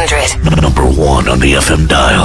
100. Number 1 on the FM dial.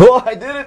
Oh, I did it!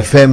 FM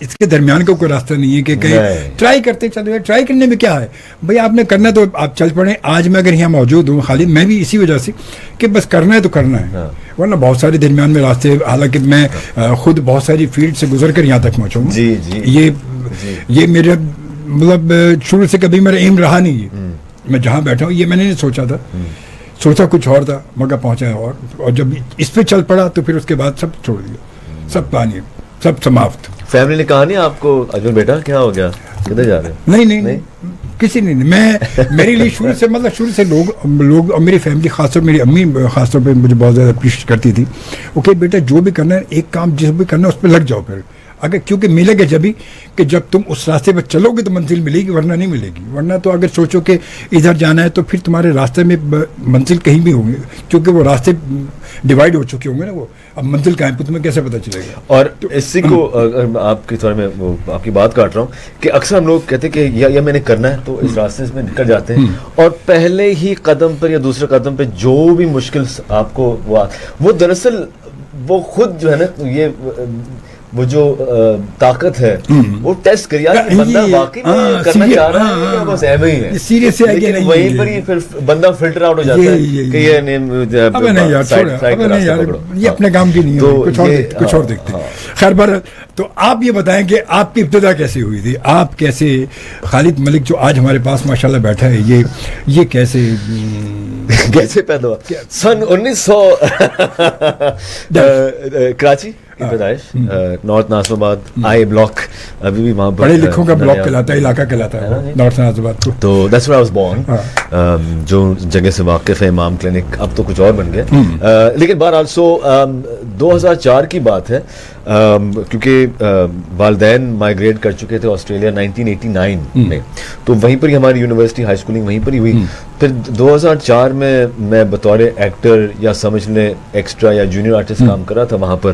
اس کے درمیان کا کوئی راستہ نہیں ہے کہ کہیں ٹرائی کرتے چلے. ٹرائی کرنے میں کیا ہے بھائی, آپ نے کرنا تو آپ چل پڑیں. آج میں اگر یہاں موجود ہوں خالد, میں بھی اسی وجہ سے کہ بس کرنا ہے تو کرنا ہے, ورنہ بہت سارے درمیان میں راستے, حالانکہ میں خود بہت ساری فیلڈ سے گزر کر یہاں تک پہنچا ہوں. یہ میرا مطلب شروع سے کبھی میرا ایم رہا نہیں ہے. میں جہاں بیٹھا ہوں یہ میں نے نہیں سوچا تھا, سوچا کچھ اور تھا مگر پہنچا ہے اور جب اس پہ چل پڑا تو پھر اس کے بعد سب چھوڑ دیا, سب پانی, سب سماپت. فیملی نے کہا نہیں آپ کو اجمل بیٹا کیا ہو گیا, کدھر جا رہے ہیں؟ نہیں کسی نے نہیں. میں میرے لیے شروع سے لوگ اور میری فیملی خاص طور میری امی خاص طور پہ مجھے بہت زیادہ اپریشیٹ کرتی تھی. اوکے بیٹا جو بھی کرنا ہے ایک کام جس بھی کرنا ہے اس پہ لگ جاؤ پھر, اگر کیونکہ ملے گا جبھی کہ جب تم اس راستے پہ چلو گے تو منزل ملے گی, ورنہ نہیں ملے گی. ورنہ تو اگر سوچو کہ ادھر جانا ہے تو پھر تمہارے راستے میں منزل کہیں بھی ہوں گے, کیونکہ وہ راستے ڈیوائڈ ہو چکے ہوں گے نا. وہ اب منزل کہاں پہ تمہیں کیسے پتہ چلے گا. اور اسی کو آپ کی طور میں آپ کی بات کاٹ رہا ہوں کہ اکثر ہم لوگ کہتے ہیں کہ یا میں نے کرنا ہے تو اس راستے میں نکل جاتے ہیں, اور پہلے ہی قدم پر یا دوسرے قدم پہ جو بھی مشکل آپ کو وہ دراصل وہ خود جو ہے نا یہ وہ جو طاقت ہے وہ ٹیسٹ کری کہ بندہ واقعی میں کرنا چاہ رہا ہے یا بس ایویں ہی ہے. سیریس ہے کہ نہیں, وہیں پر ہی پھر بندہ فلٹر آؤٹ ہو جاتا ہے کہ یہ اپنے کام کی نہیں ہے, کچھ اور دیکھتے ہیں. خیر بہر, تو آپ یہ بتائیں کہ آپ کی ابتدا کیسے ہوئی تھی, آپ کیسے خالد ملک جو آج ہمارے پاس ماشاءاللہ بیٹھا ہے یہ کیسے پیدا ہوا؟ سن 1900 کراچی کی پیدائش, نارتھ ناظم آباد آئی بلاک, ابھی بھی وہاں پڑھے لکھوں کا بلاک کہلاتا ہے, علاقہ کہلاتا ہے نارتھ ناظم آباد کو. تو that's where I was born, جو جگہ سے واقف ہے امام کلینک, اب تو کچھ اور بن گیا. لیکن بہرحال 2004 کی بات ہے, کیونکہ والدین مائیگریٹ کر چکے تھے آسٹریلیا 1989 میں, تو وہیں پر ہی ہماری یونیورسٹی ہائی اسکولنگ وہیں پر ہی ہوئی. پھر 2004 میں بطور ایکٹر یا سمجھ لیں ایکسٹرا یا جونیئر آرٹسٹ کام کر رہا تھا وہاں پر.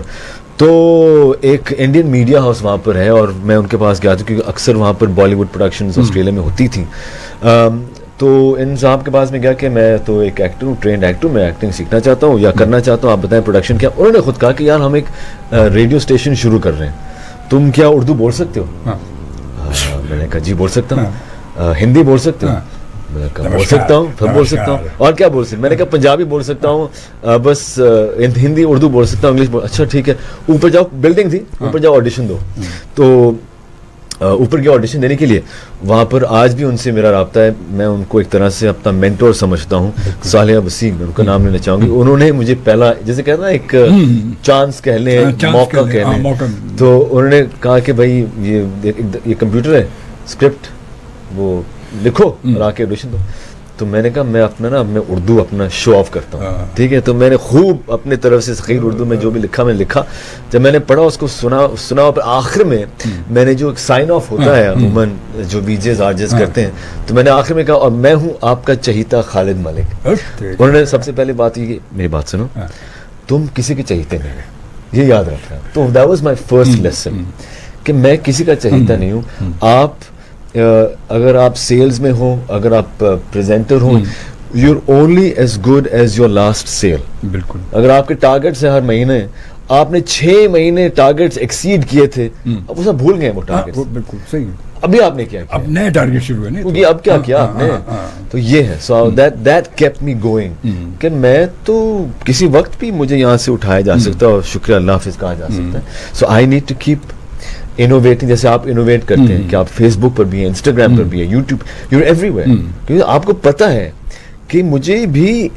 تو ایک انڈین میڈیا ہاؤس وہاں پر ہے اور میں ان کے پاس گیا تھا کیونکہ اکثر وہاں پر بالی ووڈ پروڈکشنز آسٹریلیا میں ہوتی تھیں. تو ان صاحب کے پاس میں گیا کہ میں تو ایک ایکٹر ہوں, ٹرینڈ ایکٹر ہوں, میں ایکٹنگ سیکھنا چاہتا ہوں یا کرنا چاہتا ہوں, آپ بتائیں پروڈکشن کیا. انہوں نے خود کہا کہ یار ہم ایک ریڈیو اسٹیشن شروع کر رہے ہیں, تم کیا اردو بول سکتے ہو؟ میں نے کہا جی بول سکتا ہوں. ہندی بول سکتے ہو؟ بول سکتا ہوں, پھر بول سکتا ہوں, اور کیا بول سکتا ہوں؟ میں نے کہا پنجابی بول سکتا ہوں, بس ہندی اردو بول سکتا ہوں, انگلش. اچھا ٹھیک ہے, اوپر جاؤ, بلڈنگ تھی, اوپر جاؤ آڈیشن دو. تو اوپر گیا آڈیشن دینے کے لیے. وہاں پر آج بھی ان سے میرا رابطہ ہے, میں ان کو ایک طرح سے اپنا مینٹور سمجھتا ہوں. صالحہ وسیم, میں ان کا نام لینا چاہوں گی. انہوں نے مجھے پہلا جیسے کہنا نا ایک چانس کہہ لیں, موقع کہہ لیں, تو انہوں نے کہا کہ بھائی یہ کمپیوٹر ہے, اسکرپٹ وہ لکھو اور آ کے آڈیشن دو. تو میں نے کہا میں اردو اپنا شو آف کرتا ہوں, ٹھیک ہے. تو میں نے خوب اپنے طرف سے صحیح اردو میں جو بھی لکھا میں نے لکھا. جب میں نے پڑھا اس کو سنا اور آخر میں نے جو سائن آف ہوتا ہے عموماً جو ویجز آرجز کرتے ہیں, تو میں نے آخر میں کہا اور میں ہوں آپ کا چہیتا خالد ملک. انہوں نے سب سے پہلے بات یہ, میری بات سنو, تم کسی کے چہیتے نہیں ہو, یہ یاد رکھنا. تو that was my first lesson کہ میں کسی کا چہیتا نہیں ہوں. آپ اگر آپ سیلز میں ہوں, اگر آپ پریزنٹر ہوں, you are only as good as your last sale. بالکل. اگر آپ کے ٹارگیٹس ہیں ہر مہینے, آپ نے 6 مہینے ٹارگیٹس ایکسیڈ کیے تھے, اب وہ سب بھول گئے وہ ٹارگیٹس. بالکل صحیح. ابھی آپ نے کیا کیا, اب نئے ٹارگیٹ شروع ہوئے نا, اب کیا کیا آپ نے. تو یہ ہے, so that kept me going کہ میں تو کسی وقت بھی مجھے یہاں سے اٹھایا جا سکتا ہے اور شکریہ اللہ حافظ کہا جا سکتا ہے. So I need to keep innovating, جیسے آپ انوویٹ کرتے ہیں کہ آپ فیس بک پر بھی ہیں, انسٹاگرام پر بھی ہیں, YouTube, you are everywhere. کیونکہ آپ کو پتہ ہے کہ مجھے بھی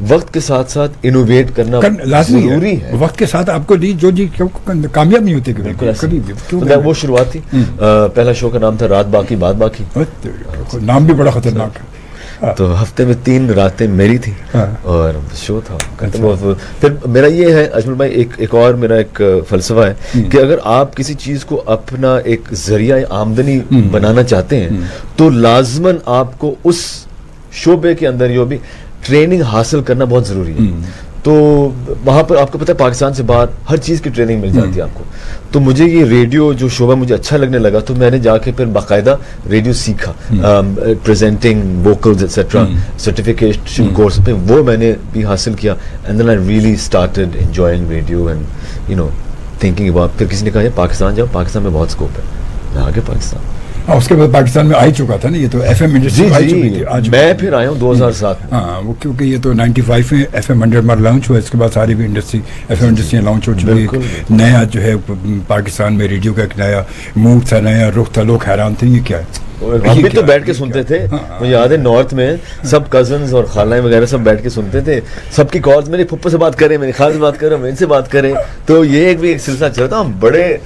وقت کے ساتھ ساتھ انوویٹ کرنا ضروری ہے. وقت کے ساتھ آپ کو جو کامیاب نہیں ہوتے کبھی بھی. وہ شروعات تھی, پہلا شو کا نام تھا رات باقی بات باقی, نام بھی بڑا خطرناک ہے. تو ہفتے میں 3 راتیں میری تھی اور شو تھا. پھر میرا یہ ہے اجمل بھائی, ایک اور میرا ایک فلسفہ ہے کہ اگر آپ کسی چیز کو اپنا ایک ذریعہ آمدنی بنانا چاہتے ہیں تو لازماً آپ کو اس شعبے کے اندر جو بھی ٹریننگ حاصل کرنا بہت ضروری ہے. تو وہاں پر آپ کو پتہ ہے پاکستان سے باہر ہر چیز کی ٹریننگ مل جاتی ہے آپ کو. تو مجھے یہ ریڈیو جو شعبہ مجھے اچھا لگنے لگا, تو میں نے جا کے پھر باقاعدہ ریڈیو سیکھا, presenting, vocals etcetera, certification course پہ وہ میں نے بھی حاصل کیا. And then I really started enjoying radio and you know thinking about, پھر کسی نے کہا یہ پاکستان جاؤ, پاکستان میں بہت اسکوپ ہے, میں آ گیا پاکستان. ہاں اس کے بعد پاکستان میں آ ہی چکا تھا نا یہ تو ایف ایم انڈسٹری آ چکی تھی. آج میں پھر آیا ہوں 2007. ہاں وہ کیونکہ یہ تو 95 میں ایف ایم 100 ہمارا لانچ ہوا, اس کے بعد ساری بھی انڈسٹری ایف ایم انڈسٹریاں لانچ ہو چکی. نیا جو ہے پاکستان میں ریڈیو کا ایک نیا موڈ تھا, نیا رخ تھا, لوگ حیران تھے یہ کیا ہے. ہم بھی تو بیٹھ کے سنتے تھے, مجھے یاد ہے نارتھ میں سب کزنز اور خالائیں وغیرہ سب بیٹھ کے سنتے تھے, سب کی کالز میرے پھپھو سے بات کریں, میری خالہ سے بات کریں, میں ان سے بات کریں, تو یہ ایک بھی ایک سلسلہ چل رہا تھا. ہم بڑے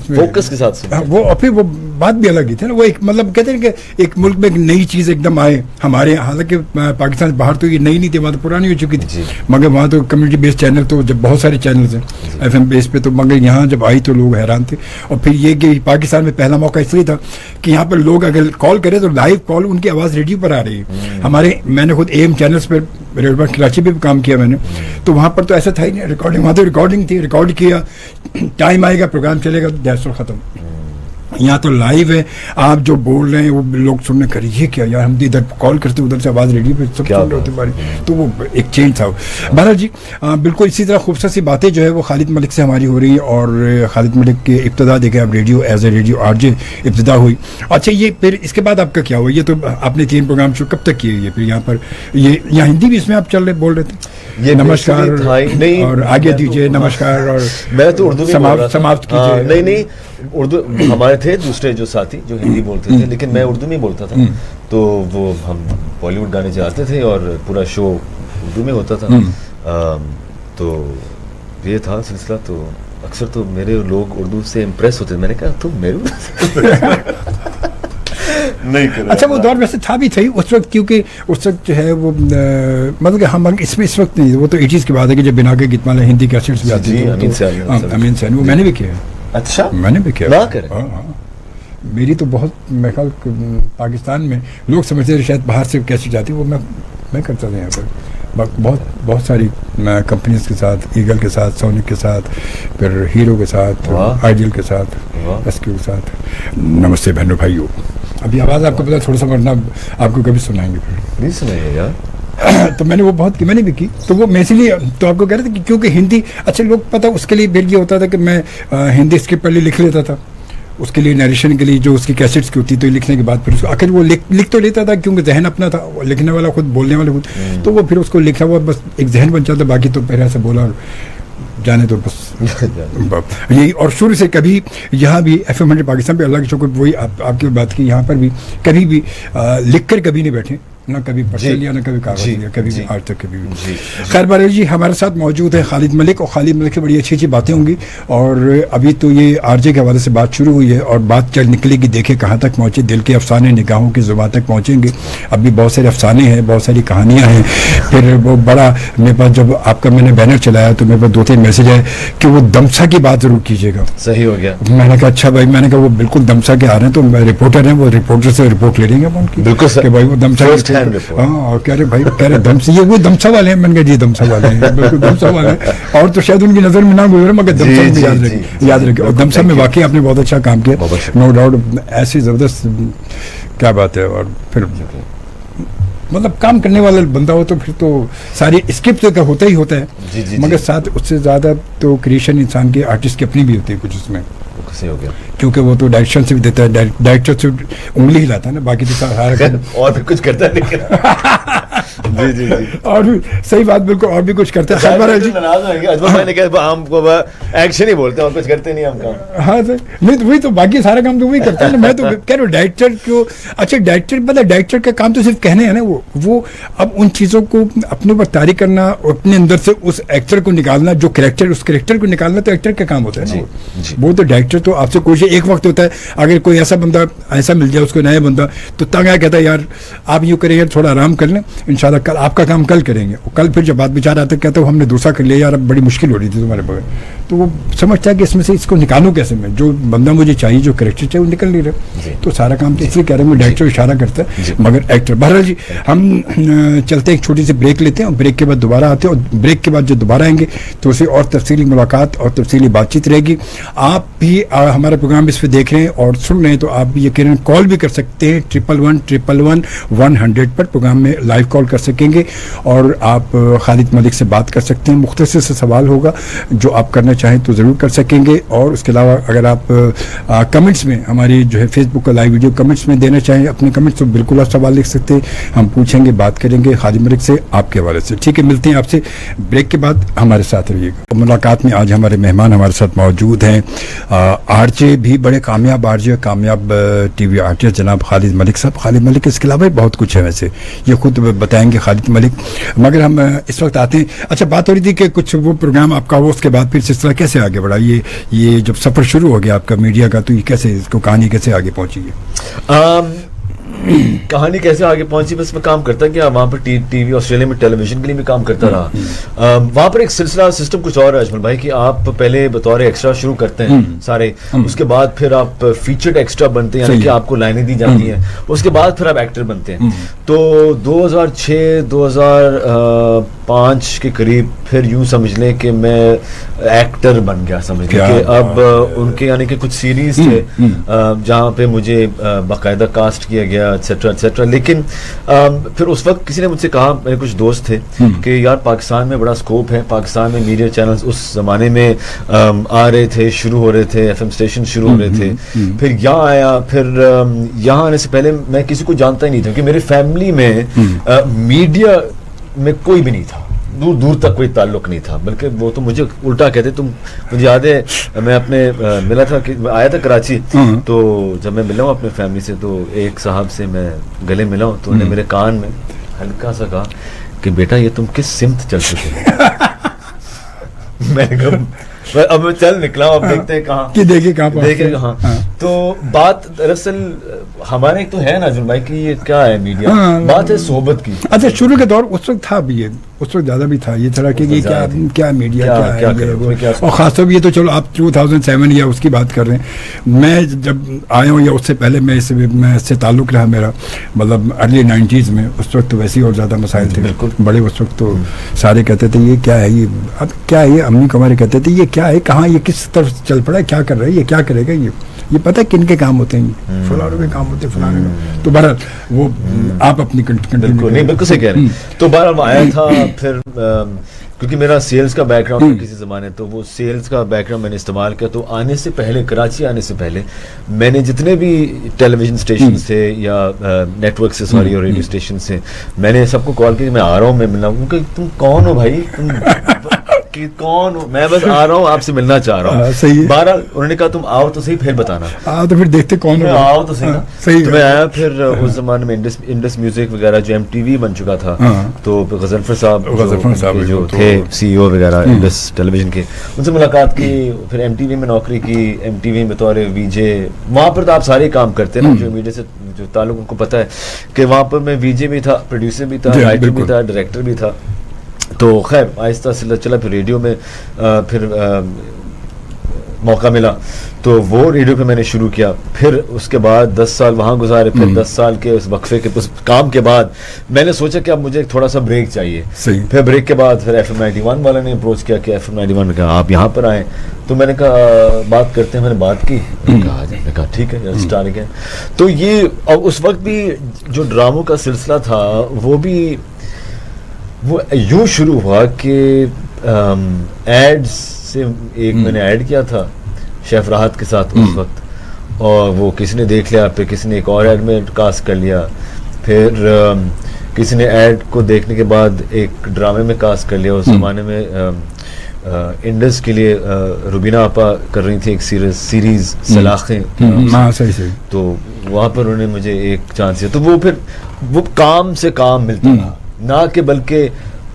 فوکس کے ساتھ سنتے. وہ اور پھر وہ بات بھی الگ ہی تھی نا, وہ ایک مطلب کہتے ہیں کہ ایک ملک میں ایک نئی چیز ایک دم آئے ہمارے یہاں, حالانکہ پاکستان سے باہر تو یہ نئی نہیں تھی, وہاں تو پرانی ہو چکی تھی, مگر وہاں تو کمیونٹی بیس چینل تو جب بہت سارے چینلز ہیں ایف ایم بیس پہ, تو مگر یہاں جب آئی تو لوگ حیران تھے. اور پھر یہ کہ پاکستان میں پہلا موقع اس لیے تھا کہ یہاں پر لوگ اگر کال کرے تو لائیو کال ان کی آواز ریڈیو پر آ رہی ہے. ہمارے میں نے خود اے ایم چینلس پر ریڈیو کراچی پہ بھی کام کیا میں نے, تو وہاں پر تو ایسا تھا ہی نہیں ریکارڈنگ, وہاں تو ریکارڈنگ تھی, ریکارڈ کیا, ٹائم آئے گا پروگرام چلے گا, دیٹس آل ختم. یہاں تو لائیو ہے, آپ جو بول رہے ہیں وہ لوگ سننے کر یہ کیا یار, ہم ادھر کال کرتے ادھر سے آواز ریڈیو پہ سب سن رہے ہوتے ہماری, تو وہ ایک چینج تھا. بہرحال جی بالکل اسی طرح خوبصورت سی باتیں جو ہے وہ خالد ملک سے ہماری ہو رہی ہے. اور خالد ملک کی ابتدا دیکھیں اب radio as a radio R J ابتدا ہوئی. اچھا یہ پھر اس کے بعد آپ کا کیا ہوا؟ یہ تو آپ نے 3 پروگرام شروع کب تک کیے, یہ پھر یہاں پر یہ یہاں ہندی بھی اس میں آپ چل رہے بول رہے تھے, یہ نمسکار اور آگے دیجیے نمسکار, اور میں تو اردو سماپت کیجیے. نہیں اردو ہمارے تھے دوسرے جو ساتھی جو ہندی بولتے تھے, لیکن میں اردو میں بولتا تھا, تو وہ ہم بالی ووڈ گانے چلاتے تھے اور پورا شو اردو میں ہوتا تھا. تو یہ تھا سلسلہ. تو اکثر تو میرے لوگ اردو سے امپریس ہوتے تھے, میں نے کہا تم میرے نہیں کرا. اچھا وہ دور ویسے تھا بھی تھا اس وقت, کیونکہ اس وقت جو ہے وہ مطلب کہ ہم اس میں اس وقت نہیں, وہ تو 80s کی بات ہے کہ جب بنا کے گیتمالا ہندی کیسٹس بھی آتی تھی. امین سیانی, وہ میں نے بھی کیا. اچھا میں نے بھی کیا. میری تو بہت میں خیال پاکستان میں لوگ سمجھتے تھے شاید باہر سے کیسے جاتی, وہ میں کرتا تھا یہاں پر بہت ساری کمپنیز کے ساتھ, ایگل کے ساتھ, سونک کے ساتھ, پھر ہیرو کے ساتھ, آئیڈیل کے ساتھ, ایس کیو کے ساتھ. نمستے بہنوں بھائیو. ابھی آواز آپ کو پتا تھوڑا سا, ورنہ آپ کو کبھی سنائیں گے پھر نہیں سنائیں گے یار. تو میں نے وہ بہت کی, میں نے بھی کی. تو وہ میں اسی لیے تو آپ کو کہہ رہے تھے کہ کیونکہ ہندی اچھا لوگ پتہ اس کے لیے پھر یہ ہوتا تھا کہ میں ہندی اسکرپٹ پہلے لکھ لیتا تھا, اس کے لیے نیریشن کے لیے جو اس کی کیسٹس کی ہوتی تو لکھنے کے بعد پھر اس کو آخر وہ لکھ تو لیتا تھا کیونکہ ذہن اپنا تھا, لکھنے والا خود, بولنے والا خود, تو وہ پھر اس کو لکھا ہوا بس ایک ذہن بن جاتا, باقی تو پہلے ایسا بولا اور جانے تو بس یہی. اور شروع سے کبھی یہاں بھی ایف ایم 100 پاکستان پہ اللہ کی شکر وہی آپ کی بات کی, یہاں پر بھی کبھی بھی لکھ کر کبھی نہیں بیٹھے, نہ کبھی پرچہ لیا, نہ کبھی کاغذ لیا, کبھی بھی آج تک کبھی بھی. خیر بہرحال جی ہمارے ساتھ موجود ہے خالد ملک, اور خالد ملک سے بڑی اچھی اچھی باتیں ہوں گی. اور ابھی تو یہ آر جے کے حوالے سے بات شروع ہوئی ہے اور بات چل نکلے گی, دیکھیں کہاں تک پہنچے, دل کے افسانے نگاہوں کی زبان تک پہنچیں گے. ابھی بہت سارے افسانے ہیں, بہت ساری کہانیاں ہیں. پھر وہ بڑا میرے پاس جب آپ کا میں نے بینر چلایا تو میرے پاس 2-3 میسج آئے کہ وہ دمسا کی بات ضرور کیجیے گا. صحیح ہو گیا. میں نے کہا اچھا بھائی, میں نے کہا وہ بالکل دمسا کے آ رہے ہیں, تو رپورٹر ہیں, وہ رپورٹر سے رپورٹ لے لیں گے ان کی, بالکل کہ بھائی وہ دمسا. ہاں کہہ رہے بھائی, کہہ رہے دمسا, یہ وہ دمسا والے ہیں. میں نے کہا جی دمسا والے ہیں, بالکل دمسا والے ہیں. اور تو شاید ان کی نظر میں نہ گزرے, مگر دمسا یاد رکھے. اور دمسا میں واقعی آپ نے بہت اچھا کام کیا, نو ڈاؤٹ, ایسی زبردست کیا بات ہے. اور پھر مطلب کام کرنے والا بندہ ہو تو پھر تو ساری اسکرپٹ کا ہوتا ہی ہوتا ہے, مگر ساتھ اس سے زیادہ تو کریشن انسان کے آرٹسٹ کی اپنی بھی ہوتی ہے کچھ اس میں. ہو گیا کیونکہ وہ تو ڈائریکشن سے بھی دیتا ہے, ڈائریکٹر سے انگلی ہلاتا ہے نا, باقی تو سارا اور بھی کچھ کرتا ہے. جی جی جی اور بھی صحیح بات, بالکل اور بھی کچھ کرتا ہے. میں نے کہا ہم کو ایکشن ہی بولتے ہیں اور کچھ کرتے نہیں ہم کام. ہاں سر, نہیں تو وہی تو باقی سارا کام تو وہی کرتا ہے نا. میں تو کہہ رہا ہوں ڈائریکٹر کو, اچھا ڈائریکٹر پتہ, ڈائریکٹر کا کام تو صرف کہنے ہیں نا, وہ اب ان چیزوں کو اپنے اوپر طاری کرنا اور اپنے اندر سے اس ایکٹر کو نکالنا, جو کریکٹر اس کریکٹر کو نکالنا تو ایکٹر کا کام ہوتا ہے نا. وہ تو ڈائریکٹر تو آپ سے کوئی ایک وقت ہوتا ہے, اگر کوئی ایسا بندہ ایسا مل جائے اس کو, نیا بندہ, تو تنگ آیا کہتا ہے یار آپ یوں کریں یار, تھوڑا آرام کر لیں, انشاءاللہ کل آپ کا کام کل کریں گے. اور کل پھر جب بات بیچارہ آتا ہے کہتا ہے ہم نے دوسرا کر لیا یار, اب بڑی مشکل ہو رہی تھی تمہارے بغیر. تو وہ سمجھتا ہے کہ اس میں سے اس کو نکالوں کیسے, میں جو بندہ مجھے چاہیے, جو کریکٹر چاہیے وہ نکل نہیں رہا. تو سارا کام تو اس لیے کہہ رہے ہیں, ڈائریکٹر اشارہ کرتا ہے مگر ایکٹر. بہرحال جی ہم چلتے ایک چھوٹی سی بریک لیتے ہیں, اور بریک کے بعد دوبارہ آتے ہیں, اور بریک کے بعد جو دوبارہ آئیں گے تو اسے اور تفصیلی ملاقات اور تفصیلی بات چیت رہے گی. آپ بھی ہمارا پروگرام اس پہ دیکھ رہے ہیں اور سن رہے ہیں تو آپ بھی یقیناً کال بھی کر سکتے ہیں 11111 پر پروگرام میں لائیو کال کر سکیں گے, اور آپ خالد ملک سے بات کر سکتے ہیں. مختصر سے سوال ہوگا جو آپ کرنا چاہیں تو ضرور کر سکیں گے. اور اس کے علاوہ اگر آپ کمنٹس میں ہماری جو ہے فیس بک کا لائیو ویڈیو کمنٹس میں دینا چاہیں اپنے کمنٹس تو بالکل آپ سوال لکھ سکتے ہیں, ہم پوچھیں گے, بات کریں گے خالد ملک سے آپ کے حوالے سے. ٹھیک ہے, ملتے ہیں آپ سے بریک کے بعد, ہمارے ساتھ رہیے گا. ملاقات میں آج ہمارے مہمان ہمارے ساتھ موجود ہیں, آر جے بھی بڑے کامیاب آر جے, کامیاب ٹی وی آرٹسٹ جناب خالد ملک صاحب. خالد ملک اس کے علاوہ بہت کچھ ہے, ویسے یہ خود بتائیں گے خالد ملک, مگر ہم اس وقت آتے ہیں. اچھا, بات ہو رہی تھی کہ کچھ وہ پروگرام آپ کا وہ اس کے بعد پھر سلسلہ کیسے آگے بڑھا, یہ جب سفر شروع ہو گیا آپ کا میڈیا کا, تو یہ کیسے, اس کو کہانی کیسے آگے پہنچی ہے؟ کہانی کیسے آگے پہنچی, بس میں کام کرتا گیا وہاں پر ٹی وی آسٹریلیا میں ٹیلی ویژن کے لیے بھی کام کرتا رہا. وہاں پر ایک سلسلہ سسٹم کچھ اور ہے اجمل بھائی, کہ آپ پہلے بطور ایکسٹرا شروع کرتے ہیں سارے, اس کے بعد پھر آپ فیچرڈ ایکسٹرا بنتے ہیں, یعنی کہ آپ کو لائنیں دی جاتی ہیں, اس کے بعد پھر آپ ایکٹر بنتے ہیں. تو 2006 2005 کے قریب پھر یوں سمجھ لیں کہ میں ایکٹر بن گیا, سمجھ لیں کہ اب ان کے یعنی کہ کچھ سیریز تھے جہاں پہ مجھے باقاعدہ کاسٹ کیا گیا ایٹسیٹرا ایٹسیٹرا. لیکن پھر اس وقت کسی نے مجھ سے کہا, میرے کچھ دوست تھے, کہ یار پاکستان میں بڑا اسکوپ ہے, پاکستان میں میڈیا چینلز اس زمانے میں آ رہے تھے, شروع ہو رہے تھے, ایف ایم اسٹیشن شروع ہو رہے تھے. پھر یہاں آیا, پھر یہاں آنے سے پہلے میں کسی کو جانتا ہی نہیں تھا, کہ میری فیملی میں میڈیا میں کوئی بھی نہیں تھا, دور دور تک کوئی تعلق نہیں تھا, بلکہ وہ تو مجھے الٹا کہتے. تم مجھے یاد ہے میں اپنے ملا تھا, کہ آیا تھا کراچی, تو جب میں ملا ہوں اپنے فیملی سے, تو ایک صاحب سے میں گلے ملا ہوں, تو انہوں نے میرے کان میں ہلکا سا کہا کہ بیٹا یہ تم کس سمت چل چکے ہو. میں نے کہا اب میں چل نکلا, اب دیکھتے ہیں کہاں, کہ دیکھیں کہاں. تو بات دراصل ہمارے ایک تو ہے نا اجمل بھائی کہ یہ کیا ہے میڈیا, بات ہے صحبت کی. اچھا, شروع کے دور اس وقت تھا بھی, یہ اس وقت زیادہ بھی تھا یہ طرح کہ کیا میڈیا کیا ہے, اور خاص طور پہ یہ تو چلو آپ 2007 یا اس کی بات کر رہے ہیں. میں جب آیا ہوں یا اس سے پہلے میں اس سے تعلق رہا میرا, مطلب ارلی 90s میں, اس وقت تو ویسے ہی اور زیادہ مسائل تھے بڑے. اس وقت تو سارے کہتے تھے یہ کیا ہے, یہ اب کیا ہے, یہ امی کو ہمارے کہتے تھے یہ کیا ہے, کہاں یہ کس طرف چل پڑا ہے, کیا کر رہا ہے, یہ کیا کرے گا, یہ پتہ ہے کن کے کام ہوتے ہیں, فلانوں کے کام ہوتے ہیں, فلانوں کے. تو بہرحال وہ آپ اپنی بالکل صحیح کہہ رہے ہیں. تو بہرحال آیا تھا, پھر کیونکہ میرا سیلز کا بیک گراؤنڈ کسی زمانے, تو وہ سیلز کا بیک گراؤنڈ میں نے استعمال کیا. تو آنے سے پہلے, کراچی آنے سے پہلے, میں نے جتنے بھی ٹیلی ویژن اسٹیشن تھے یا نیٹ ورک سے اور ریڈیو اسٹیشن سے, میں نے سب کو کال کی, میں آ رہا ہوں, میں ملنا ہوں. کہ تم کون ہو بھائی, تم کون ہو, میں بس آ رہا ہوں, آپ سے ملنا چاہ رہا ہوں. صحیح. بہرحال انہوں نے کہا تم آؤ تو صحیح, پھر بتانا, تو پھر دیکھتے کون ہو, آؤ تو صحیح. تو میں آیا, پھر اس زمانے میں انڈس میوزک وغیرہ جو MTV بن چکا تھا, تو غضنفر صاحب جو تھے CEO وغیرہ انڈس ٹیلی ویژن کے, ان سے ملاقات کی. پھر MTV میں نوکری کی, MTV میں بطور VJ. وہاں پر تو آپ سارے کام کرتے ہیں نا, جو میڈیا سے جو تعلق ان کو پتہ ہے, کہ وہاں پر میں VJ بھی تھا, پروڈیوسر بھی تھا, رائٹر بھی تھا, ڈائریکٹر بھی تھا. تو خیر آہستہ آہستہ چلا. پھر ریڈیو میں پھر موقع ملا, تو وہ ریڈیو پہ میں نے شروع کیا. پھر اس کے بعد 10 سال وہاں گزارے. پھر 10 سال کے اس وقفے کے اس کام کے بعد میں نے سوچا کہ اب مجھے تھوڑا سا بریک چاہیے. پھر بریک کے بعد پھر FM 91 والا نے اپروچ کیا کہ FM 91 نے کہا آپ یہاں پر آئیں. تو میں نے کہا بات کرتے ہیں, میں نے بات کی, میں نے کہا ٹھیک ہے اسٹارٹ اگین. تو یہ اس وقت بھی جو ڈراموں کا سلسلہ تھا وہ بھی وہ یوں شروع ہوا کہ ایڈز سے ایک میں نے ایڈ کیا تھا شیف راحت کے ساتھ اس وقت, اور وہ کسی نے دیکھ لیا, پھر کسی نے ایک اور ایڈ میں کاسٹ کر لیا, پھر کسی نے ایڈ کو دیکھنے کے بعد ایک ڈرامے میں کاسٹ کر لیا. اس زمانے میں انڈس کے لیے روبینہ آپا کر رہی تھی ایک سیریز سلاخیں, تو وہاں پر انہوں نے مجھے ایک چانس دیا. تو وہ پھر وہ کام سے کام ملتا رہا, نہ کہ بلکہ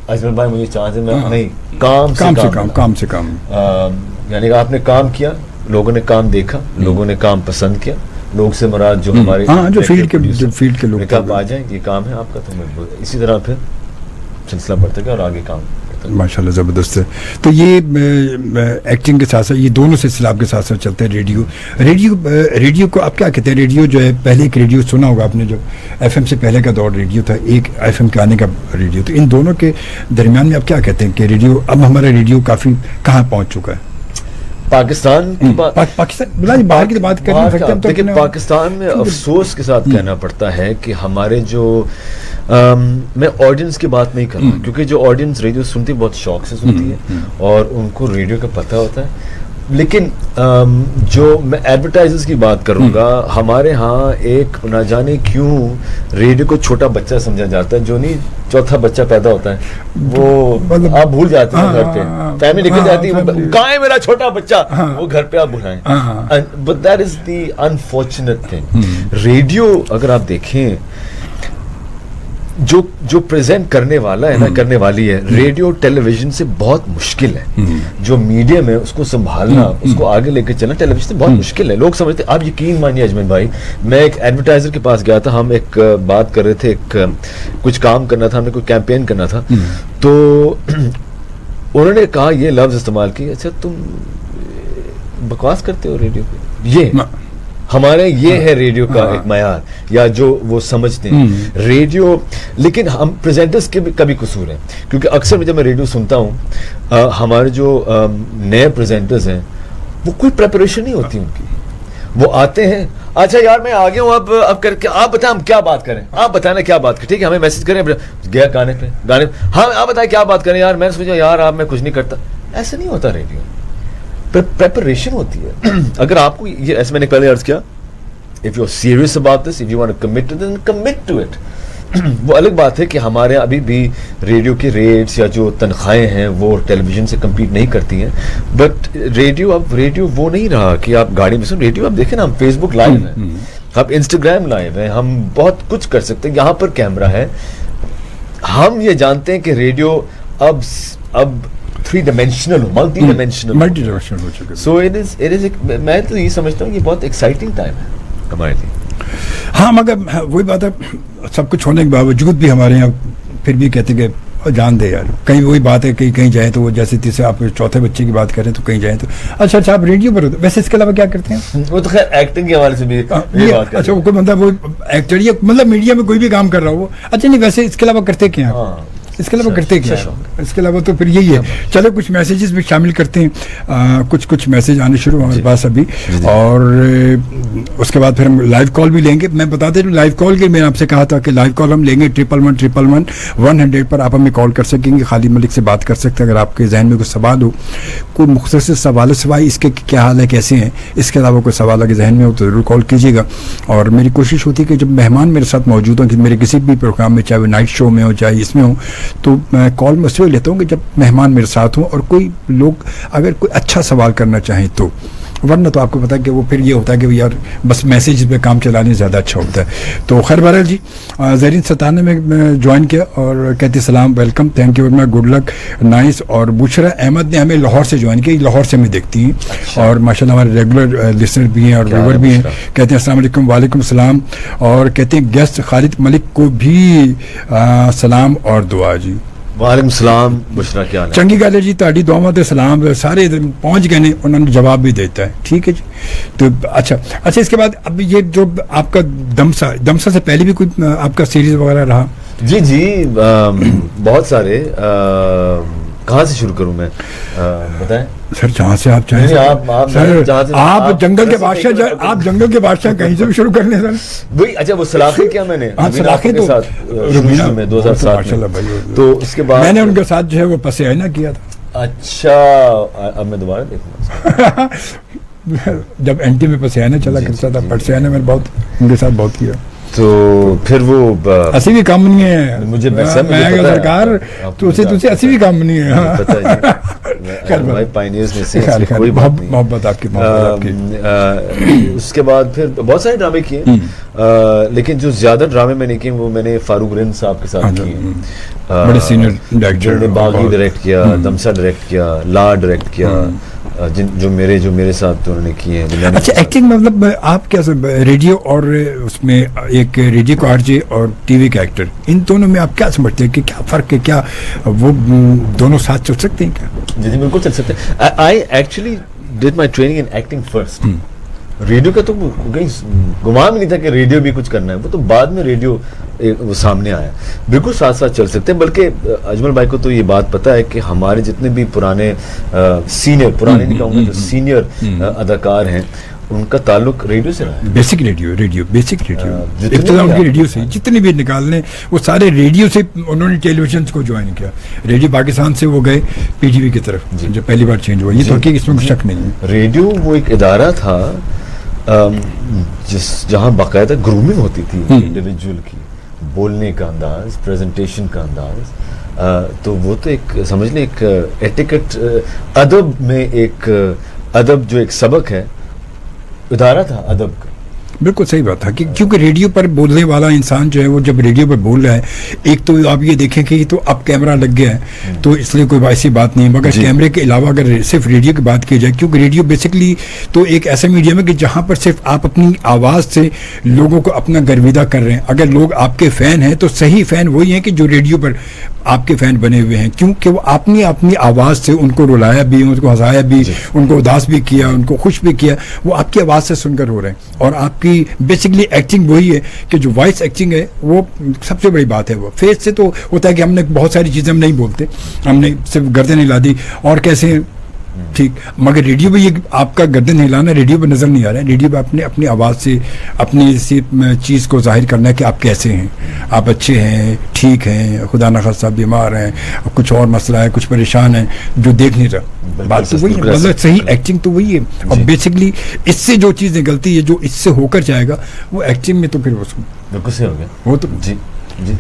اجمل بھائی مجھے چانس ہے, میں نہیں, کام سے کام یعنی کہ آپ نے کام کیا, لوگوں نے کام دیکھا, لوگوں نے کام پسند کیا, لوگ سے مراد جو ہمارے جو فیلڈ کے لوگ آپ آ جائیں, یہ کام ہے آپ کا. تو اسی طرح پھر سلسلہ بڑھتا گیا اور آگے کام ماشاءاللہ زبردست ہے. تو یہ ایکٹنگ کے ساتھ ساتھ یہ دونوں سلسلے آپ کے ساتھ ساتھ چلتے ہیں. ریڈیو کو آپ کیا کہتے ہیں؟ ریڈیو جو ہے, پہلے ایک ریڈیو سنا ہوگا آپ نے جو FM سے پہلے کا دور ریڈیو تھا, ایک FM کے آنے کا ریڈیو, تو ان دونوں کے درمیان میں آپ کیا کہتے ہیں کہ ریڈیو اب ہمارا ریڈیو کافی کہاں پہنچ چکا ہے؟ پاکستان کی بات پاکستان باہر کی بات کر نہیں سکتے. لیکن پاکستان میں افسوس کے ساتھ کہنا پڑتا ہے کہ ہمارے جو میں آڈینس کی بات نہیں کر رہا کیونکہ جو آڈینس ریڈیو سنتی بہت شوق سے سنتی ہے اور ان کو ریڈیو کا پتہ ہوتا ہے, لیکن جو میں ایڈورٹائزرز کی بات کروں گا, ہمارے ہاں ایک نہ جانے کیوں ریڈیو کو چھوٹا بچہ سمجھا جاتا ہے, جو نہیں چوتھا بچہ پیدا ہوتا ہے وہ آپ بھول جاتے ہیں گھر پہ, فیملی نکل جاتی ہے, کہاں ہے میرا چھوٹا بچہ, وہ گھر پہ آپ بلائیں. But that is the unfortunate thing. Radio اگر آپ دیکھیں جو پریزنٹ کرنے والا ہے نا, کرنے والی ہے, ریڈیو ٹیلی ویژن سے بہت مشکل ہے. جو میڈیم ہے اس کو سنبھالنا, اس کو آگے لے کے چلنا ٹیلی ویژن سے بہت مشکل ہے. لوگ سمجھتے, آپ یقین مانیے اجمل بھائی, میں ایک ایڈورٹائزر کے پاس گیا تھا, ہم ایک بات کر رہے تھے, ایک کچھ کام کرنا تھا, ہمیں کوئی کیمپین کرنا تھا, تو انہوں نے کہا یہ لفظ استعمال کی, اچھا تم بکواس کرتے ہو ریڈیو پہ. یہ ہمارے یہ ہے ریڈیو کا ایک معیار یا جو وہ سمجھتے ہیں ریڈیو. لیکن ہم پریزنٹرز کے بھی کبھی قصور ہیں, کیونکہ اکثر جب میں ریڈیو سنتا ہوں, ہمارے جو نئے پریزنٹرز ہیں وہ کوئی پریپریشن نہیں ہوتی ان کی. وہ آتے ہیں, اچھا یار میں آ گیا ہوں, اب کر کے آپ بتائیں ہم کیا بات کریں, آپ بتانا کیا بات کریں, ٹھیک ہے ہمیں میسج کریں, گیا گانے پہ, ہاں آپ بتائیں کیا بات کریں, یار میں نے سوچا یار آپ میں کچھ نہیں کرتا. ایسا نہیں ہوتا ریڈیو, پریپریشن ہوتی ہے. اگر آپ کو یہ, ایسے میں نے پہلے عرض کیا, if you're serious about this, if you want to commit to it, then commit to it. وہ الگ بات ہے کہ ہمارے ابھی بھی ریڈیو کے ریٹس یا جو تنخواہیں ہیں وہ ٹیلی ویژن سے کمپیٹ نہیں کرتی ہیں. بٹ ریڈیو, اب ریڈیو وہ نہیں رہا کہ آپ گاڑی میں سن ریڈیو. اب دیکھیں نا, ہم فیس بک لائیو ہیں, اب انسٹاگرام لائیو ہیں, ہم بہت کچھ کر سکتے ہیں, یہاں پر کیمرہ ہے. ہم یہ جانتے ہیں کہ ریڈیو اب 3 ڈائمینشنل ملٹی ڈائمینشنل ہو چکے. سو اٹ از میں تو یہ سمجھتا ہوں یہ بہت ایکسائٹنگ ٹائم ہے ہمارے لیے. ہاں مگر وہی بات ہے, سب کچھ ہونے کے باوجود بھی ہمارے یہاں پھر بھی کہتے ہیں کہ جان دے یار, کہیں وہی بات ہے کہ کہیں جائیں تو وہ جیسے تیسرے آپ چوتھے بچے کی بات کریں تو کہیں جائیں تو اچھا آپ ریڈیو پر. ویسے اس کے علاوہ کیا کرتے ہیں؟ وہ تو خیر ایکٹنگ کے حوالے سے بھی اچھا, کوئی بندہ وہ ایکٹر یا مطلب میڈیا میں کوئی بھی کام کر رہا ہو, اچھا نہیں ویسے اس کے علاوہ کرتے کیا, اس کے علاوہ کرتے کیا؟ اس کے علاوہ تو پھر یہی ہے. چلو کچھ میسیجز بھی شامل کرتے ہیں, کچھ میسیج آنے شروع ہمارے پاس ابھی, اور اس کے بعد پھر ہم لائیو کال بھی لیں گے. میں بتاتے ہوں لائیو کال کے میں نے آپ سے کہا تھا کہ لائیو کال ہم لیں گے 111 پر. آپ ہمیں کال کر سکیں گے, خالد ملک سے بات کر سکتے ہیں. اگر آپ کے ذہن میں کوئی سوال ہو, کوئی مختصر سوال سوائے اس کے کیا حال ہے کیسے ہیں, اس کے علاوہ کوئی سوال اگر ذہن میں ہو تو ضرور کال کیجیے گا. اور میری کوشش ہوتی ہے کہ جب مہمان میرے ساتھ موجود ہوں, کہ میرے کسی بھی پروگرام میں, چاہے وہ نائٹ شو میں ہو چاہے اس میں ہو, تو میں کال میں اس وقت لیتا ہوں کہ جب مہمان میرے ساتھ ہوں اور کوئی لوگ اگر کوئی اچھا سوال کرنا چاہیں تو, ورنہ تو آپ کو پتا ہے کہ وہ پھر یہ ہوتا ہے کہ یار بس میسیج پہ کام چلانے زیادہ اچھا ہوتا ہے. تو خیر بہرحال جی, زرین 97 میں جوائن کیا اور کہتے سلام, welcome, thank you very much, good luck, nice. اور بشرا احمد نے ہمیں لاہور سے جوائن کیا, لاہور سے ہمیں دیکھتی ہیں اور ماشاء اللہ ہمارے ریگولر لسنر بھی ہیں اور ویور بھی ہیں. کہتے ہیں السلام علیکم. وعلیکم السلام. اور کہتے ہیں گیسٹ خالد ملک کو بھی سلام اور دعا. جی وعلیکم السلام بشرا, کیا حال ہے؟ چنگی گل ہے جی, تہاڈی دعاواں تے سلام سارے پہنچ گئے نے, انہوں نے جواب بھی دیتا ہے, ٹھیک ہے جی. تو اچھا اس کے بعد اب یہ جو آپ کا دمسا سے پہلے بھی کوئی آپ کا سیریز وغیرہ رہا؟ جی بہت سارے. کہاں سے شروع کروں میں, بتائیں سر جہاں سے آپ چاہیں. آپ جنگل کے بادشاہ, آپ جنگل کے بادشاہ کہیں سے بھی شروع کر لیں سر. وہی اچھا وہ سلاخی کیا میں نے سلاخی کے ساتھ 2007 میں, تو اس کے بعد میں نے ان کے ساتھ جو ہے وہ پس عینہ کیا تھا. اچھا اب میں دوبارہ دیکھوں گا. جب اینٹی میں پس عینہ چلا کرتا تھا, پس عینہ میں بہت ان کے ساتھ بہت کیا. تو پھر وہ اسی بھی کام نہیں ہے مجھے سرکار, تو اسی بھی کام نہیں ہے. کوئی محبت آپ کی. اس کے بعد پھر بہت سارے ڈرامے کیے, لیکن جو زیادہ ڈرامے میں نے کیے وہ میں نے فاروق رند صاحب کے ساتھ کیے. بڑے سینئر ڈائریکٹر, باغی ڈائریکٹ کیا, دمسا ڈائریکٹ کیا, لا ڈائریکٹ کیا, جو میرے ساتھ انہوں نے کیے ہیں. اچھا ایکٹنگ مطلب آپ کیا ریڈیو اور اس میں ایک ریڈیو کا آر جے اور ٹی وی کا ایکٹر, ان دونوں میں آپ کیا سمجھتے ہیں کہ کیا فرق ہے, کیا وہ دونوں ساتھ چل سکتے ہیں کیا؟ جی بالکل چل سکتے ہیں. I actually did my training in acting first. Radio کا تو کہیں گمان بھی نہیں تھا کہ ریڈیو بھی کچھ کرنا ہے, وہ تو بعد میں ریڈیو وہ سامنے آیا. بالکل ساتھ ساتھ چل سکتے ہیں, بلکہ اجمل بھائی کو تو یہ بات پتہ ہے کہ ہمارے جتنے بھی پرانے سینئر, پرانے نہیں کہوں گا, جو سینئر اداکار ہیں ان کا تعلق ریڈیو سے رہا ہے. بیسک ریڈیو ابتدا ان کی ریڈیو سے, جتنے بھی نکال لیں وہ سارے ریڈیو سے انہوں نے ٹیلی ویژن کو جوائن کیا. ریڈیو پاکستان سے وہ گئے پی ٹی وی کی طرف جو پہلی بار چینج ہوا. یہ تو حقیقت, اس میں کوئی شک نہیں ہے. ریڈیو وہ ایک ادارہ تھا جہاں باقاعدہ گرومنگ ہوتی تھی انڈیویجول کی, بولنے کا انداز, پریزنٹیشن کا انداز. تو وہ تو ایک سمجھ لیں ایک ایٹیکٹ, ادب میں ایک ادب جو ایک سبق ہے, ادارہ تھا ادب کا. بالکل صحیح بات ہے, کیونکہ ریڈیو پر بولنے والا انسان جو ہے وہ جب ریڈیو پر بول رہا ہے, ایک تو آپ یہ دیکھیں کہ تو اب کیمرہ لگ گیا ہے تو اس لیے کوئی ایسی بات نہیں ہے, مگر کیمرے کے علاوہ اگر صرف ریڈیو کی بات کی جائے, کیونکہ ریڈیو بیسکلی تو ایک ایسا میڈیم ہے کہ جہاں پر صرف آپ اپنی آواز سے لوگوں کو اپنا گرویدہ کر رہے ہیں. اگر لوگ آپ کے فین ہیں تو صحیح فین وہی ہیں کہ جو ریڈیو پر آپ کے فین بنے ہوئے ہیں, کیونکہ وہ آپ نے اپنی آواز سے ان کو رلایا بھی, ان کو ہنسایا بھی, ان کو اداس بھی کیا, ان کو خوش بھی کیا, وہ آپ کی آواز سے سن کر ہو رہے ہیں. اور آپ کی بیسکلی ایکٹنگ وہی ہے کہ جو وائس ایکٹنگ ہے وہ سب سے بڑی بات ہے. وہ فیس سے تو ہوتا ہے کہ ہم نے بہت ساری چیزیں ہم نہیں بولتے, ہم نے صرف گردن ہلا دی اور کیسے ٹھیک, مگر ریڈیو پہ یہ آپ کا گردن ہلانا ریڈیو پہ نظر نہیں آ رہا ہے. ریڈیو پہ اپنی آواز سے اپنی اسی چیز کو ظاہر کرنا ہے کہ آپ کیسے ہیں, آپ اچھے ہیں, ٹھیک ہیں, خدا نخواستہ بیمار ہیں, کچھ اور مسئلہ ہے, کچھ پریشان ہیں, جو دیکھ نہیں رہا. بات تو وہی ہے, مطلب صحیح ایکٹنگ تو وہی ہے. اور بیسکلی اس سے جو چیز نکلتی ہے, جو اس سے ہو کر جائے گا, وہ ایکٹنگ میں تو پھر اس کو بالکل صحیح ہو گیا. وہ تو جی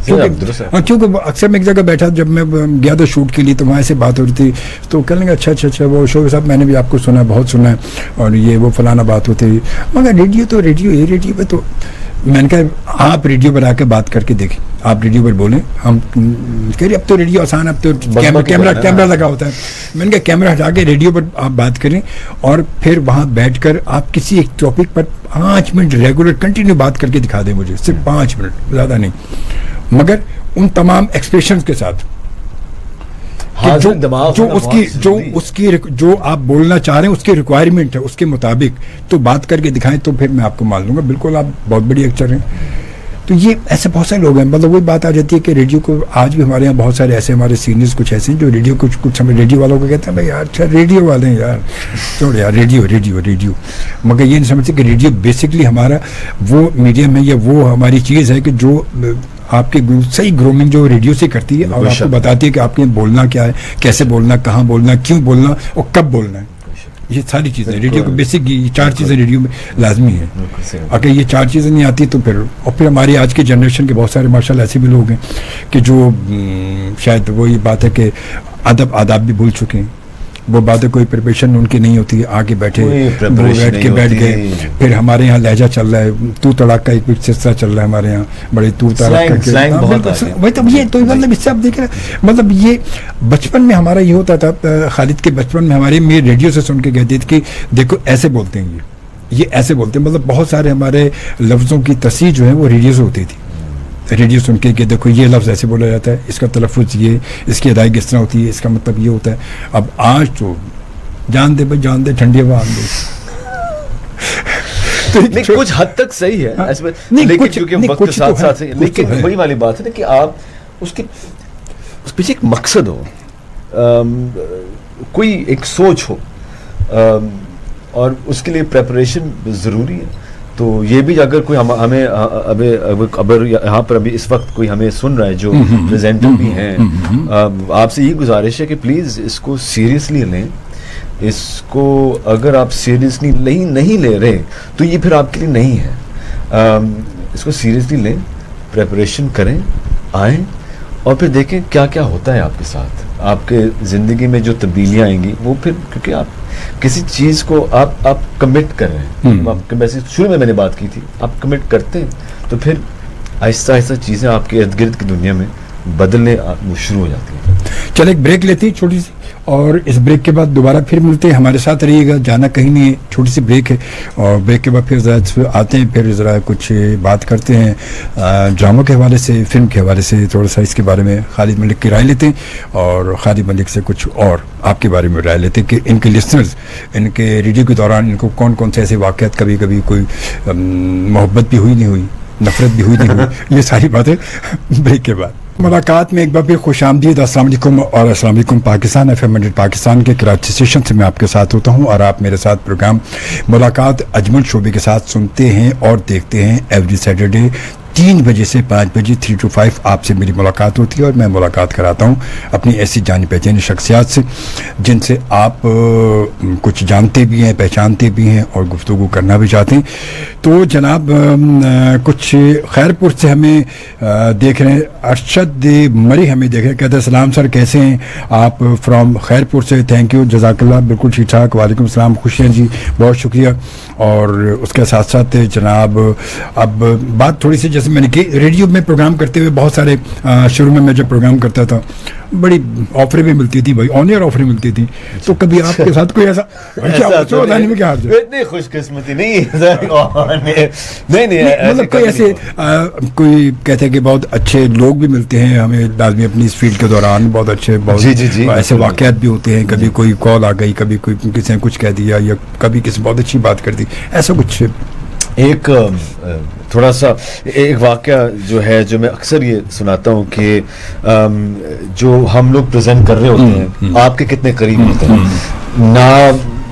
کیونکہ اکثر میں ایک جگہ بیٹھا, جب میں گیا تھا شوٹ کے لیے تو وہاں سے بات ہو رہی تھی, تو کہنے لگا اچھا وہ شو صاحب میں نے بھی آپ کو سنا, بہت سنا ہے, اور یہ وہ فلانا بات ہوتی ہے. مگر ریڈیو تو ریڈیو پہ تو میں نے کہا آپ ریڈیو پر آ کے بات کر کے دیکھیں, آپ ریڈیو پر بولیں. ہم کہہ رہے اب تو ریڈیو آسان ہے, اب تو کیمرہ لگا ہوتا ہے. میں نے کہا کیمرہ ہٹا کے ریڈیو پر آپ بات کریں, اور پھر وہاں بیٹھ کر آپ کسی ایک ٹاپک پر 5 منٹ ریگولر کنٹینیو بات کر کے دکھا دیں مجھے, صرف 5 منٹ, زیادہ نہیں, مگر ان تمام ایکسپریشنز کے ساتھ جو آپ بولنا چاہ رہے ہیں اس کی ریکوائرمنٹ ہے, اس کے مطابق تو بات کر کے دکھائیں, تو پھر میں آپ کو مان لوں گا بالکل آپ بہت بڑی ایکٹر ہیں. تو یہ ایسے بہت سارے لوگ ہیں, مطلب وہی بات آ جاتی ہے کہ ریڈیو کو آج بھی ہمارے یہاں بہت سارے ایسے ہمارے سینئرز کچھ ایسے ہیں جو ریڈیو کچھ ہمیں ریڈیو والوں کو کہتے ہیں بھائی یار اچھا ریڈیو والے ہیں یار, چھوڑ یار ریڈیو, مگر یہ نہیں سمجھتے کہ ریڈیو بیسکلی ہمارا وہ میڈیم ہے یا وہ ہماری چیز ہے کہ جو آپ کی صحیح گرومنگ جو ریڈیو سے کرتی ہے, اور آپ کو بتاتی ہے کہ آپ نے بولنا کیا ہے, کیسے بولنا, کہاں بولنا, کیوں بولنا, اور کب بولنا ہے. یہ ساری چیزیں ریڈیو کو بیسک, یہ 4 چیزیں ریڈیو میں لازمی ہیں. اگر یہ 4 چیزیں نہیں آتی تو پھر ہماری آج کی جنریشن کے بہت سارے ماشاء اللہ ایسے بھی لوگ ہیں کہ جو شاید وہی بات ہے کہ آداب بھی بھول چکے ہیں. وہ باتیں کوئی پریپریشن ان کی نہیں ہوتی, آگے بیٹھے بیٹھ گئے. پھر ہمارے یہاں لہجہ چل رہا ہے, تو تڑاک کا ایک سلسلہ چل رہا ہے ہمارے یہاں, بڑے تو تڑاک کا. یہ تو مطلب اس سے آپ دیکھ رہے ہیں, مطلب یہ بچپن میں ہمارا یہ ہوتا تھا, خالد کے بچپن میں ہمارے ریڈیو سے سن کے کہتے تھے کہ دیکھو ایسے بولتے ہیں, یہ ایسے بولتے ہیں. مطلب بہت سارے ہمارے لفظوں کی تصحیح جو ہے وہ ریڈیو سے ہوتی تھی. ریڈیو سن کے کہ دیکھو یہ لفظ ایسے بولا جاتا ہے, اس کا تلفظ یہ, اس کی ادائیگی اس طرح ہوتی ہے, اس کا مطلب یہ ہوتا ہے. اب آج تو جان دے بھائی جان دے, ٹھنڈی ہوا آن دے. کچھ حد تک صحیح ہے, لیکن وقت کے ساتھ ساتھ, لیکن وہی والی بات ہے نا کہ آپ اس پیچھے ایک مقصد ہو, کوئی ایک سوچ ہو, اور اس کے لیے پریپریشن ضروری ہے. تو یہ بھی اگر کوئی ہمیں ابھی یہاں پر ابھی اس وقت کوئی ہمیں سن رہا ہے جو پریزنٹر بھی ہیں, آپ سے یہ گزارش ہے کہ پلیز اس کو سیریسلی لیں. اس کو اگر آپ سیریسلی نہیں لے رہے تو یہ پھر آپ کے لیے نہیں ہے. اس کو سیریسلی لیں, پریپریشن کریں, آئیں, اور پھر دیکھیں کیا کیا ہوتا ہے آپ کے ساتھ. آپ کے زندگی میں جو تبدیلیاں آئیں گی وہ پھر, کیونکہ آپ کسی چیز کو آپ کمٹ کر رہے ہیں, ویسے شروع میں نے بات کی تھی, آپ کمٹ کرتے ہیں تو پھر آہستہ آہستہ چیزیں آپ کے ارد گرد کی دنیا میں بدلنے شروع ہو جاتی ہیں. چلے ایک بریک لیتی چھوٹی سی, اور اس بریک کے بعد دوبارہ پھر ملتے ہیں. ہمارے ساتھ رہیے گا, جانا کہیں نہیں ہے, چھوٹی سی بریک ہے, اور بریک کے بعد پھر ذرا آتے ہیں, پھر ذرا کچھ بات کرتے ہیں ڈراموں کے حوالے سے, فلم کے حوالے سے, تھوڑا سا اس کے بارے میں خالد ملک کی رائے لیتے ہیں, اور خالد ملک سے کچھ اور آپ کے بارے میں رائے لیتے ہیں کہ ان کے لسنرز, ان کے ریڈیو کے دوران ان کو کون کون سے ایسے واقعات, کبھی کبھی کوئی محبت بھی ہوئی نہیں ہوئی, نفرت بھی ہوئی نہیں ہوئی, یہ ساری باتیں بریک کے بعد. ملاقات میں ایک بار پھر خوش آمدید. السلام علیکم اور السلام علیکم پاکستان. FM 100 پاکستان کے کراچی اسٹیشن سے میں آپ کے ساتھ ہوتا ہوں, اور آپ میرے ساتھ پروگرام ملاقات اجمل شعبے کے ساتھ سنتے ہیں اور دیکھتے ہیں. ایوری سیٹرڈے 3 بجے سے 5 بجے 3 to 5 آپ سے میری ملاقات ہوتی ہے, اور میں ملاقات کراتا ہوں اپنی ایسی جانی پہچانی شخصیات سے جن سے آپ کچھ جانتے بھی ہیں, پہچانتے بھی ہیں, اور گفتگو کرنا بھی چاہتے ہیں. تو جناب کچھ خیرپور سے ہمیں دیکھ رہے ہیں, ارشد مری ہمیں دیکھ رہے ہیں, کہتے ہیں السلام سر, کیسے ہیں آپ؟ فرام خیرپور سے, تھینک یو, جزاک اللہ, بالکل ٹھیک ٹھاک. وعلیکم السلام, خوش ہیں جی, بہت شکریہ. اور اس کے ساتھ ساتھ جناب اب بات تھوڑی سی, جیسے میں نے کہ ریڈیو میں پروگرام کرتے ہوئے بہت سارے شروع میں جب پروگرام کرتا تھا بڑی آفریں بھی ملتی تھی بھائی, آن ایئر آفریں ملتی تھی, تو کبھی آپ کے ساتھ کوئی ایسا اتنی خوش قسمتی نہیں, مطلب کوئی ایسے کوئی کہتے ہیں کہ بہت اچھے لوگ بھی ملتے ہیں ہمیں لازمی اپنی اس فیلڈ کے دوران, بہت اچھے, بہت ایسے واقعات بھی ہوتے ہیں, کبھی کوئی کال آ گئی, کبھی کوئی کسی نے کچھ کہہ دیا, یا کبھی کسی بہت اچھی بات کر دی, ایسا کچھ. ایک تھوڑا سا ایک واقعہ جو ہے جو میں اکثر یہ سناتا ہوں کہ جو ہم لوگ پریزنٹ کر رہے ہوتے ہیں آپ کے کتنے قریب ہوتے ہیں, نہ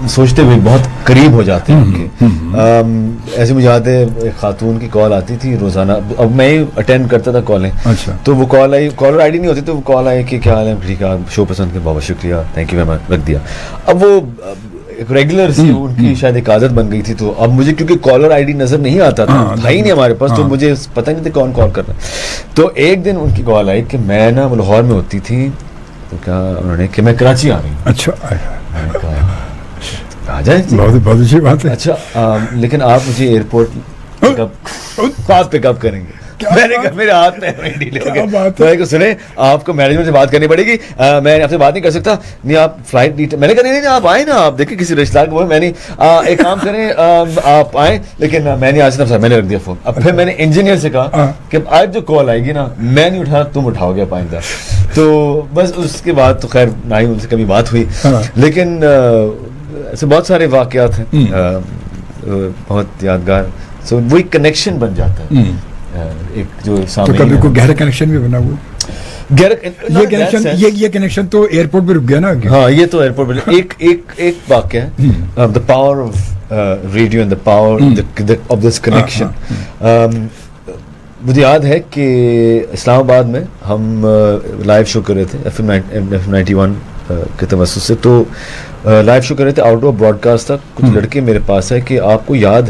سوچتے ہوئے بہت قریب ہو جاتے ہیں ان کے. ایسے مجھے یاد ہے ایک خاتون کی کال آتی تھی روزانہ, اب میں ہی اٹینڈ کرتا تھا کالیں, تو وہ کال آئی, کالر آئی ڈی نہیں ہوتی, تو وہ کال آئی کہ کیا حال ہے, ٹھیک ہے, شو پسند کے, بہت شکریہ, تھینک یو, میں رکھ دیا. اب وہ ایک ریگولر سی ان کی شاید ایک عادت بن گئی تھی, تو اب مجھے کیونکہ کالر آئی ڈی نظر نہیں آتا تھا, تھا ہی نہیں ہمارے پاس, تو مجھے پتہ نہیں تھا کون کال کر رہا ہے. تو ایک دن ان کی کال آئی کہ میں نا لاہور میں ہوتی تھی, تو کیا انہوں نے کہ میں کراچی آ رہی ہوں. اچھا, آ جائیں, بہت اچھی بات ہے. اچھا, لیکن آپ مجھے ایئرپورٹ پک اپ کریں گے. میں نے کہا میرے ہاتھ میں ڈیل ہو گیا, میں نے سنیں آپ کو مینجمنٹ سے بات کرنی پڑے گی, میں آپ سے بات نہیں کر سکتا, نہیں آپ فلائٹ ڈیٹیل, میں نے کہا نہیں آپ آئیں نا, آپ دیکھیں کسی رشتہ دار کو, میں نے ایک کام کریں آپ آئیں, لیکن میں نہیں آ سکتا, میں نے رکھ دیا فون. اب پھر میں نے انجینئر سے کہا کہ آج جو کال آئے گی نا میں نہیں اٹھا, تم اٹھاؤ گے پائندہ. تو بس اس کے بعد تو خیر نہ ہی ان سے کبھی بات ہوئی, لیکن ایسے بہت سارے واقعات ہیں بہت یادگار. سو وہی کنیکشن بن جاتا ہے, ایک جو تو کبھی کوئی گہرا کنیکشن بھی بنا ہوا, یہ کنیکشن تو ایئرپورٹ پہ رک گیا نا. ہاں, یہ تو ایئرپورٹ پہ ایک واقعہ ہے, the power of radio and the power of this connection. مجھے یاد ہے کہ اسلام آباد میں ہم لائیو شو کر رہے تھے FM 91 کے توسط سے, تو لائیو شو کر رہے تھے, آؤٹ ڈور براڈ کاسٹ تھا. کچھ لڑکے میرے پاس ہے کہ آپ کو یاد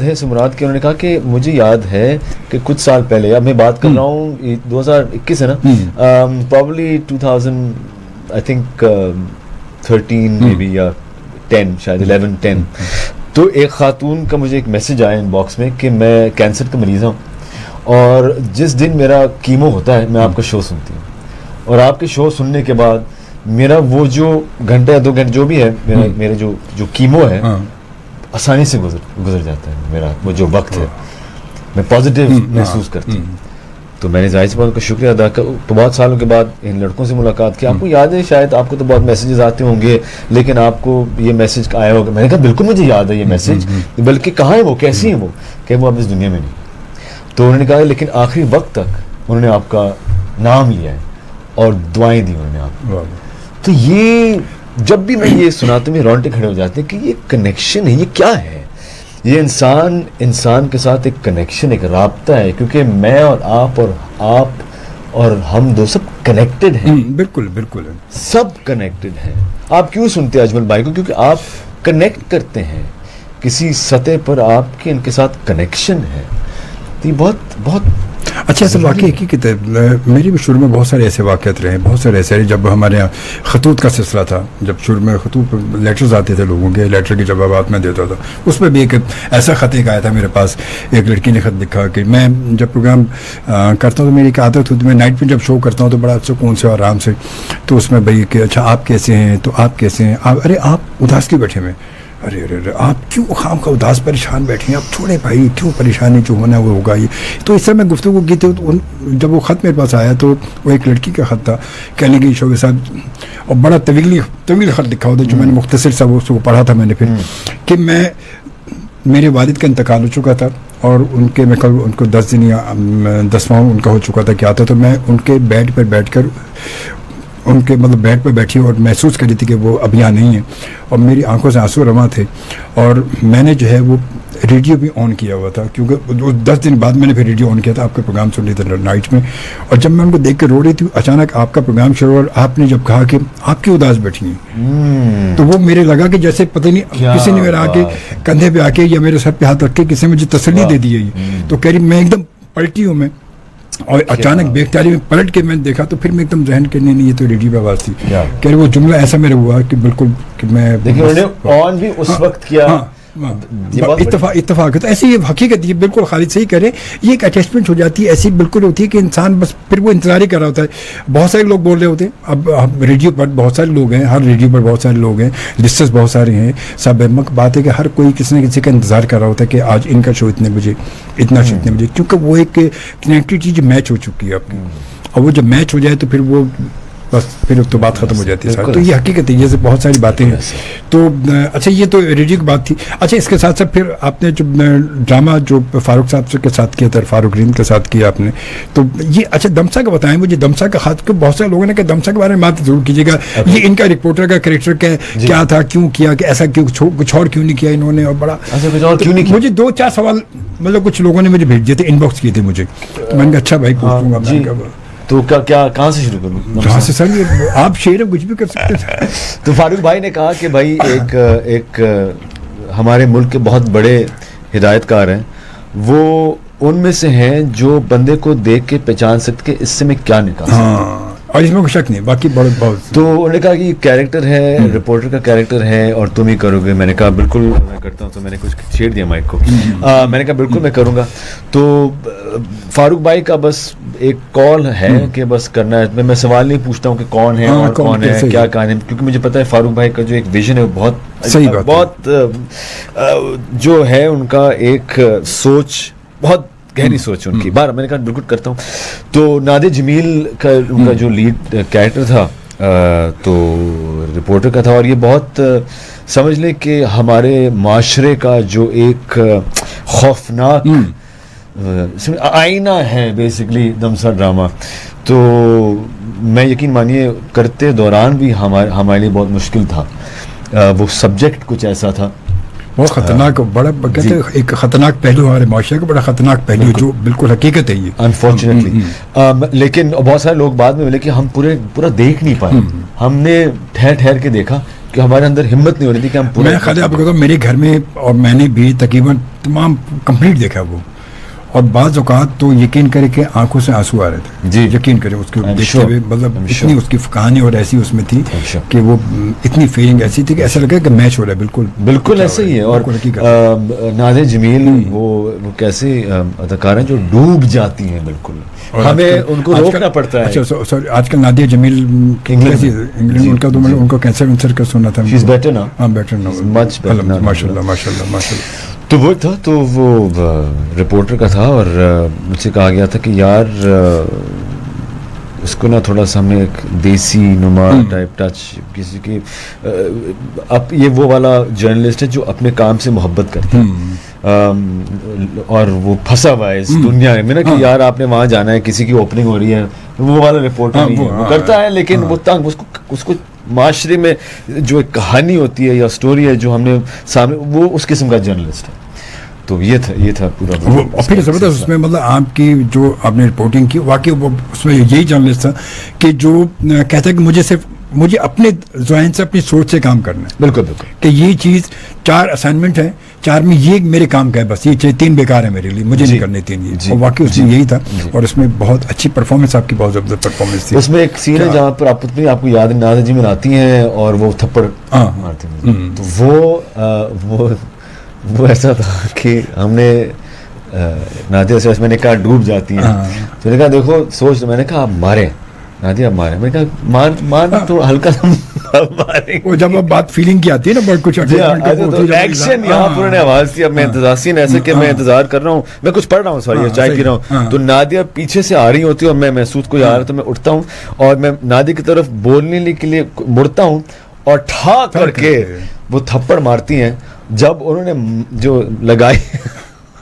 ہے سے مراد کہ انہوں نے کہا کہ مجھے یاد ہے کہ کچھ سال پہلے, اب میں بات کر رہا ہوں 2021 ہے نا, پرابلی 2000 آئی تھنک 13 میں بی یا 10 شاید 11-10, تو ایک خاتون کا مجھے ایک میسج آیا ان باکس میں کہ میں کینسر کا مریض ہوں, اور جس دن میرا کیمو ہوتا ہے میں آپ کا شو سنتی ہوں, اور آپ کے شو سننے کے بعد میرا وہ جو گھنٹہ یا 2 گھنٹے جو بھی ہے میرا جو کیمو ہے آسانی سے گزر جاتا ہے, میرا وہ جو وقت ہے میں پازیٹیو محسوس کرتی ہوں. تو میں نے ظاہر سی بات کا شکریہ ادا کر, تو بہت سالوں کے بعد ان لڑکوں سے ملاقات کی. آپ کو یاد ہے, شاید آپ کو تو بہت میسیجز آتے ہوں گے, لیکن آپ کو یہ میسج آیا ہوگا. میں نے کہا بالکل مجھے یاد ہے یہ میسج, بلکہ کہاں ہے وہ, کیسی ہیں وہ, کہ وہ اب اس دنیا میں نہیں. تو انہوں نے کہا لیکن آخری وقت تک انہوں نے آپ کا نام لیا ہے اور دعائیں دی انہوں نے آپ کو. تو یہ جب بھی میں یہ سناتا ہوں رونگٹے کھڑے ہو جاتے ہیں کہ یہ کنیکشن ہے, یہ کیا ہے, یہ انسان کے ساتھ ایک کنیکشن, ایک رابطہ ہے, کیونکہ میں اور آپ اور ہم دو سب کنیکٹڈ ہیں. بالکل بالکل سب کنیکٹڈ ہیں. آپ کیوں سنتے ہیں اجمل بھائی کو؟ کیونکہ آپ کنیکٹ کرتے ہیں کسی سطح پر, آپ کے ان کے ساتھ کنیکشن ہے. تو یہ بہت اچھا ایسے واقعی حقیقت ہے، میری بھی شروع میں بہت سارے ایسے واقعات رہے ہیں، بہت سارے ایسے جب ہمارے یہاں خطوط کا سلسلہ تھا، جب شروع میں خطوط لیٹرز آتے تھے لوگوں کے، لیٹر کے جوابات میں دیتا تھا، اس میں بھی ایک ایسا خط ایک آیا تھا میرے پاس، ایک لڑکی نے خط لکھا کہ میں جب پروگرام کرتا ہوں تو میری ایک عادت ہوتی ہے، میں نائٹ میں جب شو کرتا ہوں تو بڑا سکون سے اور آرام سے، تو اس میں بھائی کہ اچھا آپ کیسے ہیں، تو آپ کیسے ہیں، ارے آپ اداس کیوں بیٹھے ہوئے، ارے ارے آپ کیوں خام کا اداس پریشان بیٹھے ہیں، آپ چھوڑے بھائی، کیوں پریشانی جو ہونا وہ ہوگا یہ. تو اس طرح میں گفتگو کی تھی. جب وہ خط میرے پاس آیا تو وہ ایک لڑکی کا خط تھا، کہنے کی شوبے صاحب، اور بڑا طویل خط لکھا ہوتا جو میں نے مختصر سا وہ پڑھا تھا میں نے پھر، کہ میرے والد کا انتقال ہو چکا تھا اور ان کو 10 دن یا 10واں ان کا ہو چکا تھا کیا تھا، تو میں ان کے بیڈ پر بیٹھ کر ان کے بیڈ پہ بیٹھی اور محسوس کر رہی تھی کہ وہ اب یہاں نہیں ہیں، اور میری آنکھوں سے آنسو رواں تھے، اور میں نے جو ہے وہ ریڈیو بھی آن کیا ہوا تھا، کیونکہ 10 دن بعد میں نے پھر ریڈیو آن کیا تھا، آپ کا پروگرام سن رہی تھی نائٹ میں، اور جب میں ان کو دیکھ کے رو رہی تھی اچانک آپ کا پروگرام شروع اور آپ نے جب کہا کہ آپ کی اداس بیٹھی ہیں، تو وہ میرے لگا کہ جیسے پتہ نہیں کسی نے میرا آ کے کندھے پہ آ کے یا میرے سر پہ ہاتھ رکھ کے کسی نے مجھے تسلی دے دی ہے. تو کہہ رہی میں ایک دم پلٹی ہوں میں، اور اچانک بے اختیاری میں پلٹ کے میں نے دیکھا تو پھر میں ایک دم ذہن کے نہیں یہ تو ریڈیو پہ آواز تھی. کہ وہ جملہ ایسا میرا ہوا کہ بالکل کہ میں آن بھی اس وقت کیا اتفاق ہے. تو ایسی یہ حقیقت یہ بالکل خالد صحیح کرے، یہ ایک اٹیچمنٹ ہو جاتی ہے، ایسی بالکل ہوتی ہے کہ انسان بس پھر وہ انتظار ہی کر رہا ہوتا ہے. بہت سارے لوگ بول رہے ہوتے ہیں، اب ریڈیو پر بہت سارے لوگ ہیں، ہر ریڈیو پر بہت سارے لوگ ہیں، لسٹرز بہت سارے ہیں، سب احمد بات ہے کہ ہر کوئی کسی نہ کسی کا انتظار کر رہا ہوتا ہے کہ آج ان کا شو اتنے بجے، اتنا شو اتنے بجے، کیونکہ وہ ایک کنیکٹیوٹی جو میچ ہو چکی ہے آپ کی، اور وہ جب میچ ہو جائے تو پھر وہ بس پھر تو بات ختم ہو جاتی ہے. تو یہ حقیقت ہے، یہ بہت ساری باتیں ہیں. تو اچھا یہ تو ریڈیو کی بات تھی. اچھا اس کے ساتھ ساتھ پھر آپ نے جو ڈرامہ جو فاروق صاحب کے ساتھ کیا تھا، فاروق رین کے ساتھ کیا آپ نے، تو یہ اچھا دمسا کا بتائیں مجھے، دمسا کا خط، بہت سارے لوگوں نے کہا دمسا کے بارے میں بات ضرور کیجیے گا. یہ ان کا رپورٹر کا کریکٹر کیا تھا، کیوں کیا، کہ ایسا کیوں کچھ اور کیوں نہیں کیا انہوں نے، اور بڑا مجھے 2-4 سوال مطلب کچھ لوگوں نے مجھے بھیج دیے تھے، ان باکس کیے تھے مجھے، تو میں نے کہا اچھا بھائی پوچھ لوں گا. تو کیا کہاں سے شروع کروں؟ جہاں سے سر آپ شعر کچھ بھی کر سکتے ہیں. تو فاروق بھائی نے کہا کہ بھائی ایک ہمارے ملک کے بہت بڑے ہدایت کار ہیں، وہ ان میں سے ہیں جو بندے کو دیکھ کے پہچان سکتے کہ اس سے میں کیا نکال سکتا، اور اس میں کوئی شک نہیں، باقی بہت. تو انہوں نے کہا کہ کیریکٹر ہے، رپورٹر کا کیریکٹر ہے اور تم ہی کرو گے. میں نے کہا بالکل میں کرتا ہوں. تو میں نے کچھ چھیڑ دیا مائک کو، میں نے کہا بالکل میں کروں گا. تو فاروق بھائی کا بس ایک کال ہے کہ بس کرنا ہے. میں سوال نہیں پوچھتا ہوں کہ کون ہے اور کون ہے، کیا کہانی، کیونکہ مجھے پتا ہے فاروق بھائی کا جو ایک ویژن ہے وہ بہت جو ہے ان کا ایک سوچ، بہت گہری سوچ ان کی. بار میں نے کہا بالکل کرتا ہوں. تو نادر جمیل کا ان کا جو لیڈ کیریکٹر تھا تو رپورٹر کا تھا، اور یہ بہت سمجھ لیں کہ ہمارے معاشرے کا جو ایک خوفناک آئینہ ہے بیسکلی دمسا ڈرامہ. تو میں یقین مانیے کرتے دوران بھی ہمارے لیے بہت مشکل تھا. وہ سبجیکٹ کچھ ایسا تھا بہت خطرناک، بڑا کہتے ہیں ایک خطرناک پہلو ہمارے معاشرے کا، بڑا خطرناک پہلو جو بالکل حقیقت ہے یہ انفارچونیٹلی. لیکن بہت سارے لوگ بعد میں ملے کہ ہم پورا دیکھ نہیں پائے. ہم نے ٹھہر کے دیکھا کہ ہمارے اندر ہمت نہیں ہو رہی تھی کہ ہم پورا. میں خالی آپ کو کہتا ہوں میرے گھر میں اور میں نے بھی تقریباً تمام کمپلیٹ دیکھا وہ، اور بعض اوقات تو یقین کرے کہ آنکھوں سے آنسو آ رہے تھے. جی یقین کرے اس کو دیکھتے ہوئے، مطلب اتنی اس کی کہانی اور ایسی اس میں تھی کہ وہ اتنی فیلنگ ایسی تھی کہ ایسا لگا کہ میچ ہو رہا ہے. بالکل ایسا ہی ہے. اور نادر جمیل وہ کیسے اداکار ہیں جو ڈوب جاتی ہیں بالکل، ہمیں ان کو روکنا پڑتا ہے. اچھا سوری، آج کل نادر جمیل انگلینڈ، ان کا تو ان کو کینسر کا سنا تھا. بیٹر نا، ہاں بیٹر نا، ماشاء اللہ ماشاء اللہ ماشاء اللہ. تو وہ تھا، تو وہ رپورٹر کا تھا، اور مجھ سے کہا گیا تھا کہ یار اس کو نا تھوڑا سا ہمیں ایک دیسی نما ٹائپ ٹچ، کسی کی اب یہ وہ والا جرنلسٹ ہے جو اپنے کام سے محبت کرتا ہے اور وہ پھنسا ہوا ہے اس دنیا میں نا کہ یار آپ نے وہاں جانا ہے، کسی کی اوپننگ ہو رہی ہے، وہ والا رپورٹر نہیں ہے. وہ کرتا ہے لیکن وہ تنگ، اس کو معاشرے میں جو ایک کہانی ہوتی ہے یا سٹوری ہے جو ہم نے سامنے، وہ اس قسم کا جرنلسٹ ہے. تو یہ تھا پورا. اور پھر زبردست اس میں مطلب آپ کی جو آپ نے رپورٹنگ کی واقعی وہ اس میں یہی جرنلسٹ تھا کہ جو کہتا ہے کہ مجھے اپنے ذہن سے اپنی سوچ سے کام کرنا ہے. بالکل بالکل کہ یہ چیز 4 اسائنمنٹ ہے, 4 میں یہ میرے کام کا ہے, بس یہ 3 بیکار ہے میرے لیے, مجھے نہیں کرنے 3 یہ. اور واقعی اس میں یہی تھا. اور اس میں بہت اچھی پرفارمنس, آپ کی بہت زبردست پرفارمنس تھی. اس میں ایک سین ہے جہاں پر آپ کو یاد ہے نادر جی میں آتی ہیں اور وہ تھپڑ مارتے ہیں, تو وہ ایسا تھا کہ ہم نے نادیہ سے میں نے کہا ڈوب جاتی ہیں, تو نے کہا دیکھو سوچ, میں نے کہا آپ ماریں نادیہ, ماریں, میں نے کہا مار تو ہلکا ماریں. وہ جب بات فیلنگ کی آتی ہے نا بہت کچھ ایکشن یہاں پر نے آواز دی. اب میں انتظار ایسے کہ میں انتظار کر رہا ہوں, میں کچھ پڑھ رہا ہوں, سوری چائے پی رہا ہوں, تو نادیہ پیچھے سے آ رہی ہوتی ہے اور میں محسوس کوئی آ رہا, تو میں اٹھتا ہوں اور میں نادیہ کی طرف بولنے کے لیے مڑتا ہوں اور ٹھا کر کے وہ تھپڑ مارتی ہیں. جب انہوں نے جو لگائی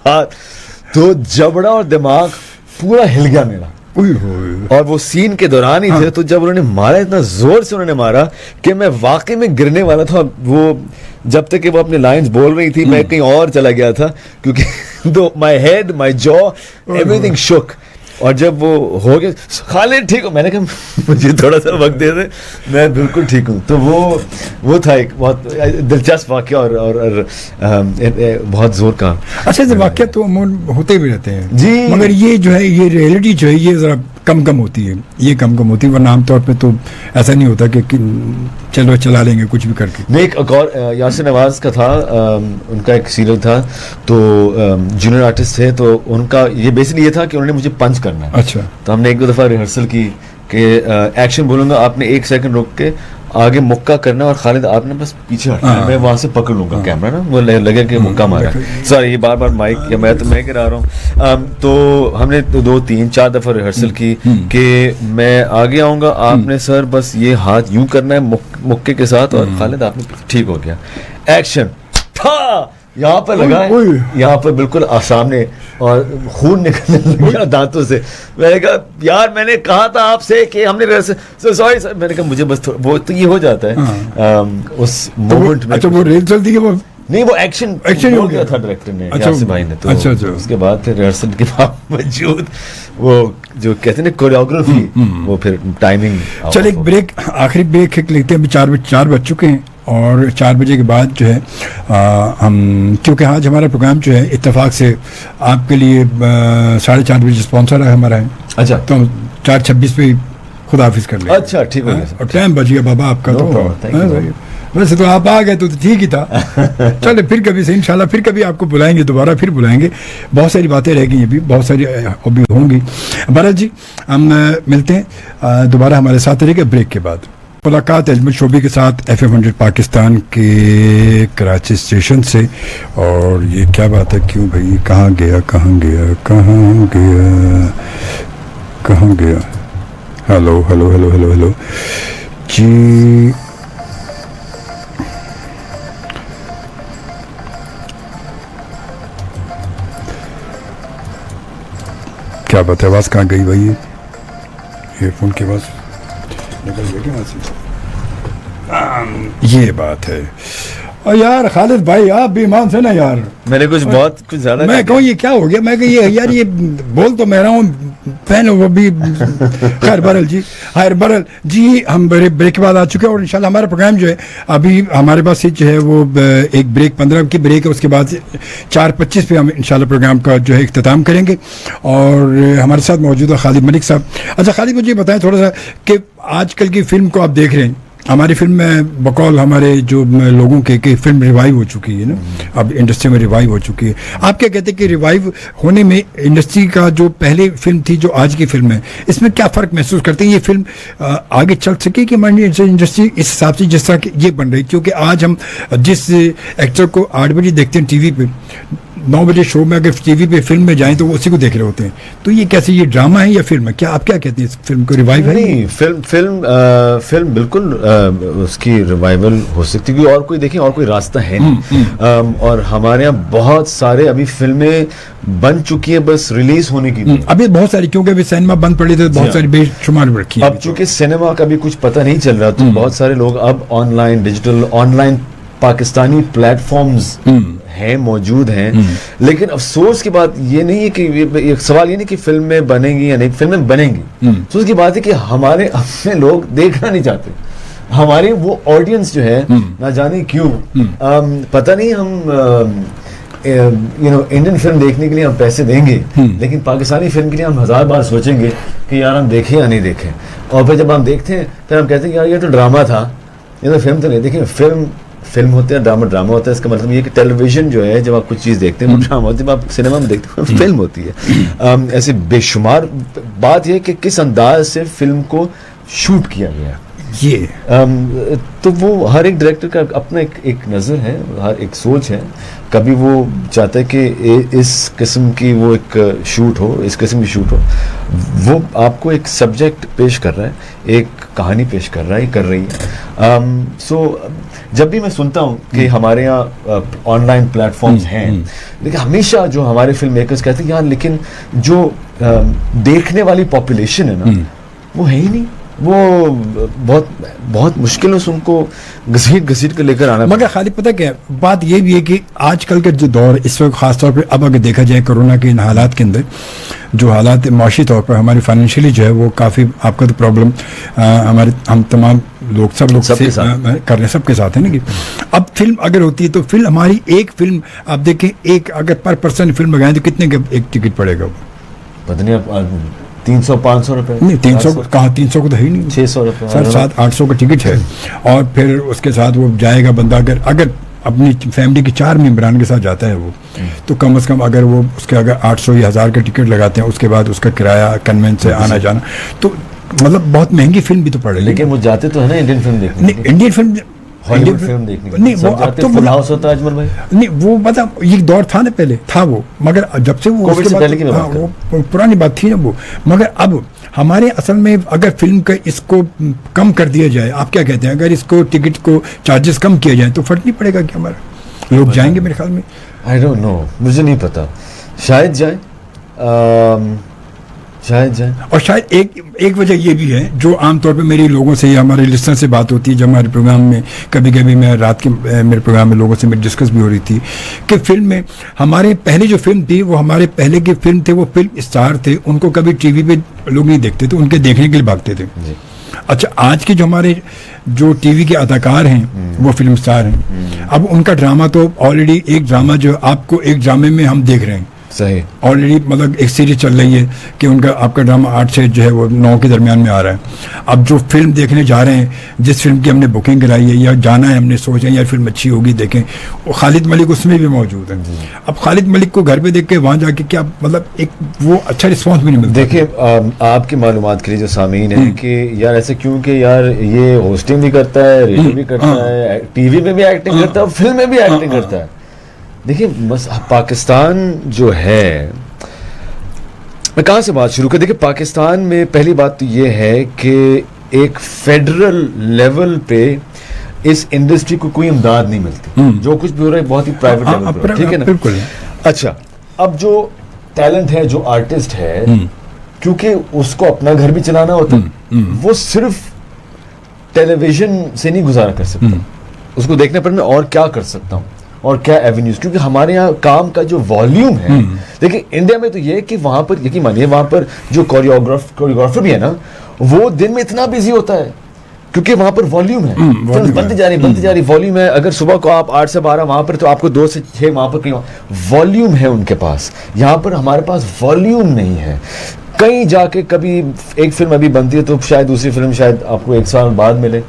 ہاتھ تو جبڑا اور دماغ پورا ہل گیا میرا. اور وہ سین کے دوران ہی تھے, تو جب انہوں نے مارا اتنا زور سے انہوں نے مارا کہ میں واقعی میں گرنے والا تھا. وہ جب تک کہ وہ اپنے لائنز بول رہی تھی میں کہیں اور چلا گیا تھا, کیونکہ مائی ہیڈ, مائی جو, ایوری تھنگ شک. اور جب وہ ہو گیا خالد ٹھیک ہو, میں نے کہا مجھے تھوڑا سا وقت دے دے, میں بالکل ٹھیک ہوں. تو وہ تھا ایک بہت دلچسپ واقعہ اور بہت زور کا. اچھا واقعہ تو ہوتے بھی رہتے ہیں جی, مگر یہ جو ہے یہ ریئلٹی جو ہے یہ ذرا کم ہوتی ہے, یہ کم ہوتی ہے, ورنہ عام طور پہ تو ایسا نہیں ہوتا کہ چلو چلا لیں گے کچھ بھی کر کے. نہیں, ایک اور یاسر نواز کا تھا, ان کا ایک سیریل تھا, تو جونیئر آرٹسٹ تھے, تو ان کا یہ بیسکلی یہ تھا کہ انہوں نے مجھے پنچ کرنا ہے. اچھا, تو ہم نے 1-2 دفعہ ریہرسل کی کہ ایکشن بولوں گا, آپ نے 1 سیکنڈ روک کے آگے مکہ کرنا, اور خالد آپ نے بس پیچھے ہٹنا, میں وہاں سے پکڑ لوں گا کیمرہ نا, وہ لگے کہ مکہ مارا. سوری یہ بار مائک یا میں گرا رہا ہوں. تو ہم نے 2-3-4 دفعہ ریہرسل کی کہ میں آگے آؤں گا, آپ نے سر بس یہ ہاتھ یوں کرنا ہے مکے کے ساتھ, اور خالد آپ نے ٹھیک ہو گیا. ایکشن تھا یہاں پر لگا ہے, یہاں پر بالکل سامنے, اور خون نکلنے لگا دانتوں سے. میں نے کہا یار میں نے کہا تھا آپ سے کہ ہم نے سوری سر, میں نے کہا مجھے بس وہ تو یہ ہو جاتا ہے اس مومنٹ میں. اچھا وہ ریہرسل تھی وہ نہیں, وہ ایکشن ہو گیا تھا ڈائریکٹر نے, یاسر بھائی نے. تو اس کے بعد پھر ریہرسل کے باوجود وہ جو کہتے ہیں نا کوریوگرافی, وہ پھر ٹائمنگ. چل ایک بریک, آخری بریک لیتے ہیں, 4 بج چکے ہیں, اور 4 بجے کے بعد جو ہے ہم, کیونکہ آج ہمارا پروگرام جو ہے اتفاق سے آپ کے لیے 4:30 بجے اسپانسر ہے ہمارا ہے. اچھا, تو 4:26 پہ خدا حافظ کر لیں. اچھا ٹھیک ہے, اور ٹائم بچ گیا بابا آپ کا. تو ویسے تو آپ آ گئے تو ٹھیک ہی تھا. چلے پھر کبھی سے انشاءاللہ پھر کبھی آپ کو بلائیں گے, دوبارہ پھر بلائیں گے. بہت ساری باتیں رہ گئی, ابھی بہت ساری ابھی ہوں گی. بھارت جی ہم ملتے ہیں دوبارہ ہمارے ساتھ رہے گا بریک کے بعد. ملاقات اجمل شعبی کے ساتھ FM 100 پاکستان کے کراچی اسٹیشن سے. اور یہ کیا بات ہے, کیوں بھائی کہاں گیا. ہلو جی, کیا بات ہے, آواز کہاں گئی بھائی, ایئر فون کی آواز نکل گئی کیا سے. یہ بات ہے. اور یار خالد بھائی آپ بھی ایمان سے نا یار, میں نے کچھ زیادہ میں کہوں یہ کیا ہو گیا, میں کہ یہ یار یہ بول تو میں رہا ہوں پہن وہ بھی. خیر برل جی ہم بریک کے بعد آ چکے ہیں, اور انشاءاللہ ہمارا پروگرام جو ہے ابھی ہمارے پاس جو ہے وہ ایک بریک 15 کی بریک ہے, اس کے بعد 4:25 پہ ہم انشاءاللہ پروگرام کا جو ہے اختتام کریں گے. اور ہمارے ساتھ موجود ہے خالد ملک صاحب. اچھا خالد مجھے بتائیں تھوڑا سا کہ آج کل کی فلم کو آپ دیکھ رہے ہیں, ہماری فلم میں بقول ہمارے جو لوگوں کے کہ فلم ریوائیو ہو چکی ہے نا, اب انڈسٹری میں ریوائیو ہو چکی ہے. آپ کیا کہتے ہیں کہ ریوائیو ہونے میں انڈسٹری کا جو پہلے فلم تھی جو آج کی فلم ہے, اس میں کیا فرق محسوس کرتے ہیں؟ یہ فلم آگے چل سکے کہ انڈسٹری اس حساب سے جس طرح کہ یہ بن رہی, کیونکہ آج ہم جس ایکٹر کو 8 بجے دیکھتے ہیں ٹی وی پہ, 9 بجے شو میں اگر ٹی وی پہ فلم میں جائیں تو وہ اسی کو دیکھ رہے ہوتے ہیں. تو یہ کیسے, یہ ڈرامہ ہے یا فلم ہے, کیا آپ کیا کہتے ہیں اس فلم کو ریوائیو ہے؟ نہیں, فلم بالکل اس کی ریوائیول ہو سکتی ہے, اور کوئی دیکھیں اور کوئی راستہ ہے نہیں. اور ہمارے یہاں بہت سارے ابھی فلمیں بن چکی ہیں, بس ریلیز ہونے کی ابھی بہت ساری, کیونکہ ابھی سینما بند پڑی تھے, بہت ساری بے شمار رکھی. اب چونکہ سینما کا بھی کچھ پتہ نہیں چل رہا, تو بہت سارے لوگ اب online digital online Pakistani platforms ہیں موجود ہیں, لیکن افسوس کی بات یہ نہیں ہے کہ سوال یہ نہیں کہ فلمیں بنیں گی یا نہیں, فلمیں بنیں گی, افسوس کی بات ہے کہ ہمارے اپنے لوگ دیکھنا نہیں چاہتے. ہماری وہ آڈینس جو ہے نہ جانے کیوں, پتہ نہیں ہم انڈین فلم دیکھنے کے لیے ہم پیسے دیں گے, لیکن پاکستانی فلم کے لیے ہم 1000 بار سوچیں گے کہ یار ہم دیکھیں یا نہیں دیکھیں, اور پھر جب ہم دیکھتے ہیں پھر ہم کہتے ہیں یار یہ تو ڈرامہ تھا, یہ تو فلم تو نہیں. دیکھیں فلم ہوتا ہے, ڈرامہ ہوتا ہے, اس کا مطلب یہ کہ ٹیلی ویژن جو ہے جب آپ کچھ چیز دیکھتے ہیں وہ ڈرامہ ہوتی ہے, جب آپ سنیما میں دیکھتے ہیں فلم ہوتی ہے. ایسے بے شمار بات یہ کہ کس انداز سے فلم کو شوٹ کیا گیا, تو وہ ہر ایک ڈائریکٹر کا اپنا ایک نظر ہے, ہر ایک سوچ ہے. کبھی وہ چاہتا ہے کہ اس قسم کی وہ ایک شوٹ ہو, اس قسم کی شوٹ ہو. وہ آپ کو ایک سبجیکٹ پیش کر رہا ہے, ایک کہانی پیش کر رہا ہے, کر رہی ہے. سو جب بھی میں سنتا ہوں کہ ہمارے یہاں آن لائن پلیٹ فارمز ہیں, لیکن ہمیشہ جو ہمارے فلم میکرز کہتے ہیں یار لیکن جو دیکھنے والی پاپولیشن ہے نا وہ ہے ہی نہیں, وہ بہت مشکل ہے ان کو گھسیٹ کے لے کر آنا. مگر خالی پتہ کیا بات یہ بھی ہے کہ آج کل کا جو دور اس وقت خاص طور پہ اب اگر دیکھا جائے کرونا کے ان حالات کے اندر جو حالات معاشی طور پر ہماری فائنینشلی جو ہے وہ کافی آپ کا تو پرابلم ہمارے ہم تمام لوگ سب کر رہے ہیں, سب کے ساتھ ہے نا. کہ اب فلم اگر ہوتی ہے تو فلم ہماری ایک فلم آپ دیکھیں ایک اگر پر پرسن فلم لگائیں تو کتنے کا ایک ٹکٹ پڑے گا؟ پتہ نہیں 300-500 روپے. نہیں 300 کہاں, 300 کو تو ہے ہی نہیں, 600 روپے سر 700-800 کا ٹکٹ ہے. اور پھر اس کے ساتھ وہ جائے گا بندہ اگر اپنی فیملی کے 4 ممبران کے ساتھ جاتا ہے وہ, تو کم از کم اگر وہ اس کے اگر 800 یا 1000 کا ٹکٹ لگاتے ہیں, اس کے بعد اس کا کرایہ کنوینس سے آنا جانا, تو مطلب بہت مہنگی فلم بھی تو پڑے. لیکن وہ جاتے تو ہے نا انڈین فلم دیکھنے, انڈین فلم نہیں وہ اب تو فل ہاؤس ہوتا ہے اجمل بھائی. نہیں وہ پتا یہ دور تھا نا, پہلے تھا وہ, مگر جب سے وہ پرانی بات تھی نا وہ. مگر اب ہمارے اصل میں اگر فلم کا اس کو کم کر دیا جائے, آپ کیا کہتے ہیں, اگر اس کو ٹکٹ کو چارجز کم کیا جائے تو فرق نہیں پڑے گا کہ ہمارا لوگ جائیں گے میرے خیال میں. آئی ڈونٹ نو, مجھے نہیں پتا, شاید جائیں. اور شاید ایک وجہ یہ بھی ہے جو عام طور پہ میری لوگوں سے یا ہمارے لسنر سے بات ہوتی ہے, جب ہمارے پروگرام میں کبھی کبھی میں رات کے میرے پروگرام میں لوگوں سے میری ڈسکس بھی ہو رہی تھی کہ فلم میں ہمارے پہلے جو فلم تھی وہ ہمارے پہلے کے فلم تھے, وہ فلم اسٹار تھے, ان کو کبھی ٹی وی پہ لوگ نہیں دیکھتے تھے, ان کے دیکھنے کے لیے بھاگتے تھے. اچھا آج کے جو ہمارے جو ٹی وی کے اداکار ہیں وہ فلم اسٹار ہیں, اب ان کا ڈرامہ تو آلریڈی ایک ڈرامہ جو آپ کو ایک ڈرامے میں ہم دیکھ رہے ہیں صحیح, آلریڈی مطلب ایک سیریز چل رہی ہے کہ ان کا آپ کا ڈرامہ 8 سے جو ہے وہ 9 کے درمیان میں آ رہا ہے. اب جو فلم دیکھنے جا رہے ہیں, جس فلم کی ہم نے بکنگ کرائی ہے یا جانا ہے, ہم نے سوچا یار فلم اچھی ہوگی دیکھیں, وہ خالد ملک اس میں بھی موجود ہیں. اب خالد ملک کو گھر پہ دیکھ کے وہاں جا کے کیا مطلب ایک وہ اچھا رسپانس بھی نہیں ملتا. دیکھیں آپ کی معلومات کے لیے جو سامعین ہیں کہ یار ایسے کیوں کہ یار یہ ہوسٹنگ بھی کرتا ہے, ریڈیو بھی کرتا ہے, ٹی وی میں بھی ایکٹنگ کرتا ہے, فلم میں بھی ایکٹنگ کرتا ہے. دیکھیں بس پاکستان جو ہے, میں کہاں سے بات شروع کر. دیکھیں پاکستان میں پہلی بات تو یہ ہے کہ ایک فیڈرل لیول پہ اس انڈسٹری کو کوئی امداد نہیں ملتی, جو کچھ بھی ہو رہا ہے بہت ہی پرائیویٹ لیول پہ, ٹھیک ہے نا. اچھا اب جو ٹیلنٹ ہے, جو آرٹسٹ ہے, کیونکہ اس کو اپنا گھر بھی چلانا ہوتا ہے, وہ صرف ٹیلی ویژن سے نہیں گزارا کر سکتا, اس کو دیکھنے پر میں اور کیا کر سکتا ہوں اور کیا ایونیوز, کیونکہ ہمارے یہاں کام کا جو والیوم ہے. دیکھیں انڈیا میں تو یہ ہے کہ وہاں پر یقین مانیے وہاں پر جو کوریوگرافر بھی ہے نا وہ دن میں اتنا بزی ہوتا ہے کیونکہ وہاں پر والیوم ہے, بنتی جا رہی والیوم ہے. اگر صبح کو آپ 8 سے 12 وہاں پر, تو آپ کو 2 سے 6 وہاں پر کہیں والیوم ہے ان کے پاس. یہاں پر ہمارے پاس والیوم نہیں ہے. کہیں جا کے کبھی ایک فلم ابھی بنتی ہے تو شاید دوسری فلم شاید آپ کو 1 سال بعد ملے,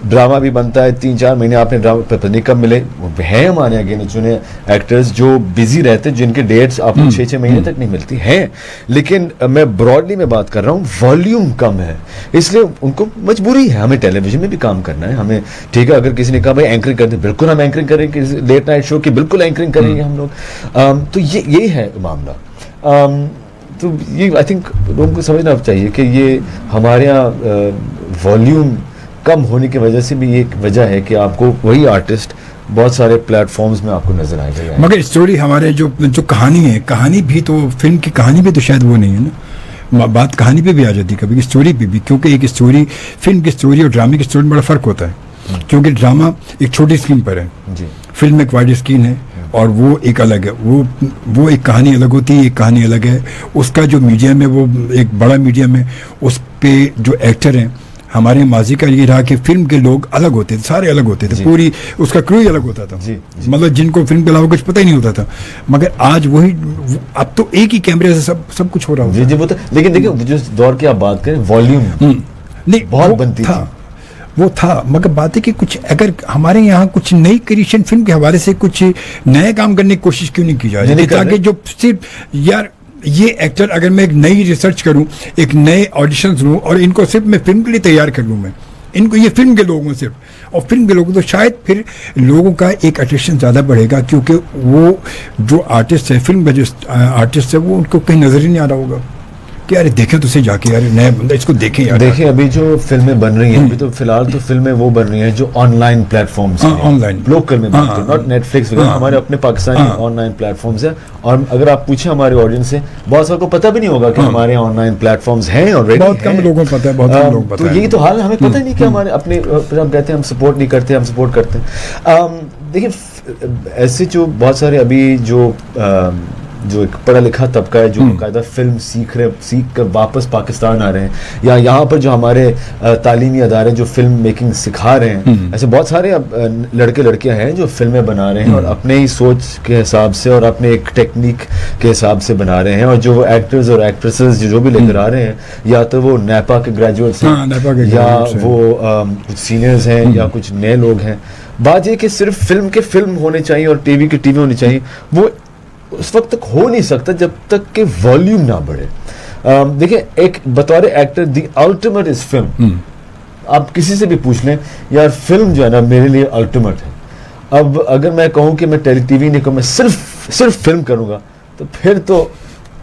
ڈرامہ بھی بنتا ہے 3-4 مہینے آپ نے ڈرامہ پتہ نہیں کب ملے. ہیں ہمارے یہاں گنے چنے ایکٹرز جو بزی رہتے, جن کے ڈیٹس آپ کو 6-6 مہینے تک نہیں ملتی ہیں, لیکن میں براڈلی میں بات کر رہا ہوں, والیوم کم ہے, اس لیے ان کو مجبوری ہے ہمیں ٹیلی ویژن میں بھی کام کرنا ہے. ہمیں ٹھیک ہے, اگر کسی نے کہا بھائی اینکرنگ کر دیں, بالکل ہم اینکرنگ کریں گے, لیٹ نائٹ شو کی بالکل اینکرنگ کریں گے ہم لوگ. تو یہ ہے معاملہ. تو یہ آئی تھنک لوگوں کو سمجھنا چاہیے کہ یہ ہمارے یہاں والیوم کم ہونے کی وجہ سے بھی ایک وجہ ہے کہ آپ کو وہی آرٹسٹ بہت سارے پلیٹ فارمز میں آپ کو نظر آئے گا. مگر اسٹوری ہمارے جو کہانی ہے, کہانی بھی تو فلم کی کہانی بھی تو شاید وہ نہیں ہے نا, بات کہانی پہ بھی آ جاتی کبھی اسٹوری پہ بھی, کیونکہ ایک اسٹوری فلم کی اسٹوری اور ڈرامے کی اسٹوری میں بڑا فرق ہوتا ہے. کیونکہ ڈرامہ ایک چھوٹی اسکرین پر ہے, فلم ایک وائڈ اسکرین ہے, اور وہ ایک الگ ہے, وہ ایک کہانی الگ ہوتی ہے, ایک کہانی الگ ہے. اس کا جو میڈیم ہے وہ ایک بڑا میڈیم ہے, اس پہ جو ایکٹر ہیں, ہمارے ماضی کا یہ رہا کہ فلم کے لوگ الگ ہوتے تھے, سارے الگ ہوتے تھے, پوری اس کا کرو ہی الگ ہوتا تھا, مطلب جن کو فلم کے علاوہ کچھ پتہ ہی نہیں ہوتا تھا. مگر آج وہی, اب تو ایک ہی کیمرے سے سب کچھ ہو رہا ہوتا ہے. وہ تو, لیکن دیکھیں جس دور کی آپ بات کریں والیوم نہیں بہت بنتی تھی, وہ تھا. مگر بات ہے کہ کچھ اگر ہمارے یہاں کچھ نئی کریشن فلم کے حوالے سے کچھ نئے کام کرنے کی کوشش کیوں نہیں کی جا رہی, تاکہ جو صرف یار یہ ایکٹر, اگر میں ایک نئی ریسرچ کروں, ایک نئے آڈیشنز لوں اور ان کو صرف میں فلم کے لیے تیار کر لوں, میں ان کو یہ فلم کے لوگوں صرف, اور فلم کے لوگوں, تو شاید پھر لوگوں کا ایک اٹریکشن زیادہ بڑھے گا, کیونکہ وہ جو آرٹسٹ ہے, فلم کا جو آرٹسٹ ہے, وہ ان کو کہیں نظر ہی نہیں آ رہا ہوگا کہ یار دیکھیں تو سے جا کے, یار نیا بندہ, اس کو دیکھیں یار. دیکھیں ابھی جو فلمیں بن رہی ہیں, ابھی تو فی الحال تو فلمیں وہ بن رہی ہیں جو آن لائن پلیٹ فارمس ہیں, آن لائن لوکل میں بنتے ہیں, ناٹ نیٹ فلکس وغیرہ, ہمارے اپنے Pakistani online platforms ہیں. اور اگر آپ پوچھیں ہمارے آڈینس سے, بہت سارے کو پتہ بھی نہیں ہوگا کہ ہمارے آن لائن پلیٹ فارمس ہیں آلریڈی, بہت کم لوگوں کو پتہ ہے, بہت کم لوگوں کو پتہ ہے. تو یہی تو حال ہے, ہمیں پتہ نہیں کہ ہمارے اپنے, پھر ہم کہتے ہیں ہم سپورٹ نہیں کرتے, ہم سپورٹ کرتے ہیں. دیکھیں ایسے جو بہت سارے ابھی جو ایک پڑھا لکھا طبقہ ہے, جو باقاعدہ فلم سیکھ کر واپس پاکستان آ رہے ہیں, یا یہاں پر جو ہمارے تعلیمی ادارے جو فلم میکنگ سکھا رہے ہیں, ایسے بہت سارے لڑکے لڑکیاں ہیں جو فلمیں بنا رہے ہیں اور اپنے ہی سوچ کے حساب سے اور اپنے ایک ٹیکنیک کے حساب سے بنا رہے ہیں. اور جو ایکٹرز اور ایکٹریسز جو بھی لے کر آ رہے ہیں, یا تو وہ نیپا کے گریجویٹس ہیں, یا وہ کچھ سینئرز ہیں, یا کچھ نئے لوگ ہیں. بات یہ کہ صرف فلم کے فلم ہونے چاہیے اور ٹی وی کے ٹی وی ہونی چاہیے, وہ اس وقت تک ہو نہیں سکتا جب تک کہ والیوم نہ بڑھے. دیکھیں ایک بطور actor the ultimate is film. آپ کسی سے بھی پوچھ لیں, یار فلم جو ہے نا میرے لیے الٹیمیٹ ہے. اب اگر میں کہوں کہ میں ٹی وی نہیں کہوں, میں صرف فلم کروں گا, تو پھر تو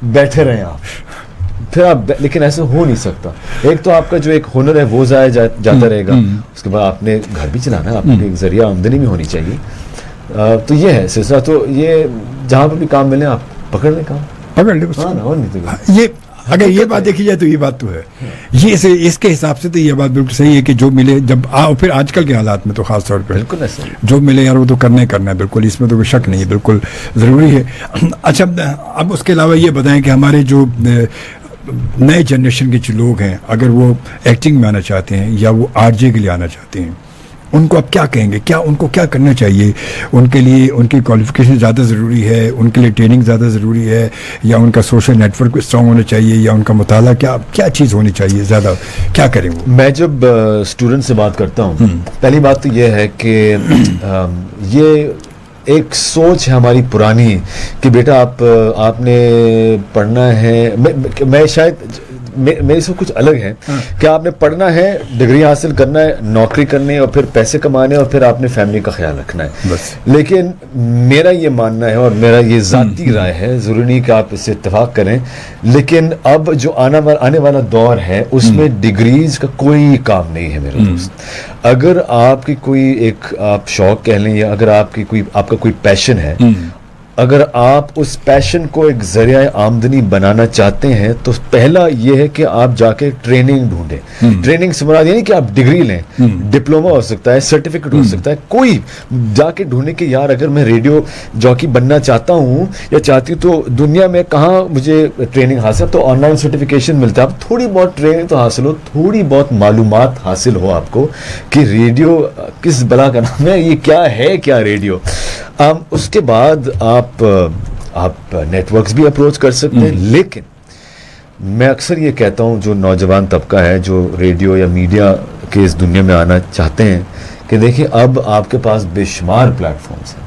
بیٹھے رہیں آپ, پھر آپ, لیکن ایسا ہو نہیں سکتا. ایک تو آپ کا جو ایک ہنر ہے وہ ضائع جاتا رہے گا, اس کے بعد آپ نے گھر بھی چلانا ہے, آپ کے ایک ذریعہ آمدنی بھی ہونی چاہیے. تو یہ ہے سلسلہ. تو یہ جہاں پہ بھی کام ملے آپ پکڑ لیں, کام پکڑ لیں. یہ اگر یہ بات دیکھی جائے تو یہ بات تو ہے, یہ اس کے حساب سے تو یہ بات بالکل صحیح ہے کہ جو ملے, جب پھر آج کل کے حالات میں تو خاص طور پہ بالکل ایسا جو ملے یار وہ تو کرنا ہے, بالکل, اس میں تو کوئی شک نہیں ہے, بالکل ضروری ہے. اچھا اب اس کے علاوہ یہ بتائیں کہ ہمارے جو نئے جنریشن کے جو لوگ ہیں, اگر وہ ایکٹنگ میں آنا چاہتے ہیں یا وہ آر جے کے لیے آنا چاہتے ہیں, ان کو آپ کیا کہیں گے, ان کو کیا کرنا چاہیے؟ ان کے لیے ان کی کوالیفیکیشن زیادہ ضروری ہے, ان کے لیے ٹریننگ زیادہ ضروری ہے, یا ان کا سوشل نیٹ ورک اسٹرانگ ہونا چاہیے, یا ان کا مطالعہ کیا چیز ہونی چاہیے زیادہ, کیا کریں وہ؟ میں جب اسٹوڈنٹ سے بات کرتا ہوں, پہلی بات تو یہ ہے کہ یہ ایک سوچ ہے ہماری پرانی کہ بیٹا آپ نے پڑھنا ہے. میں شاید میرے سے کچھ الگ ہے کہ آپ نے پڑھنا ہے, ڈگری حاصل کرنا ہے, نوکری کرنی ہے, اور پھر پیسے کمانے, اور پھر آپ نے فیملی کا خیال رکھنا ہے بس. لیکن میرا یہ ماننا ہے, اور میرا یہ ذاتی رائے ہے, ضروری نہیں کہ آپ اس سے اتفاق کریں, لیکن اب جو آنے والا دور ہے اس میں ڈگریز کا کوئی کام نہیں ہے میرے دوست. اگر آپ کی کوئی ایک آپ شوق کہہ لیں, یا اگر آپ کا کوئی پیشن ہے, اگر آپ اس پیشن کو ایک ذریعہ آمدنی بنانا چاہتے ہیں, تو پہلا یہ ہے کہ آپ جا کے ٹریننگ ڈھونڈیں. ٹریننگ سے مراد یعنی کہ آپ ڈگری لیں, ڈپلوما ہو سکتا ہے, سرٹیفکیٹ ہو سکتا ہے, کوئی جا کے ڈھونڈیں کہ یار اگر میں ریڈیو جاکی بننا چاہتا ہوں یا چاہتی ہوں, تو دنیا میں کہاں مجھے ٹریننگ حاصل, تو آن لائن سرٹیفکیشن ملتا ہے. اب تھوڑی بہت ٹریننگ تو حاصل ہو, تھوڑی بہت معلومات حاصل ہو آپ کو کہ ریڈیو کس بلا کا نام ہے, یہ کیا ہے, کیا ریڈیو. اس کے بعد آپ نیٹ ورکس بھی اپروچ کر سکتے ہیں. لیکن میں اکثر یہ کہتا ہوں جو نوجوان طبقہ ہے جو ریڈیو یا میڈیا کے اس دنیا میں آنا چاہتے ہیں, کہ دیکھیں اب آپ کے پاس بے شمار پلیٹ فارمز ہیں,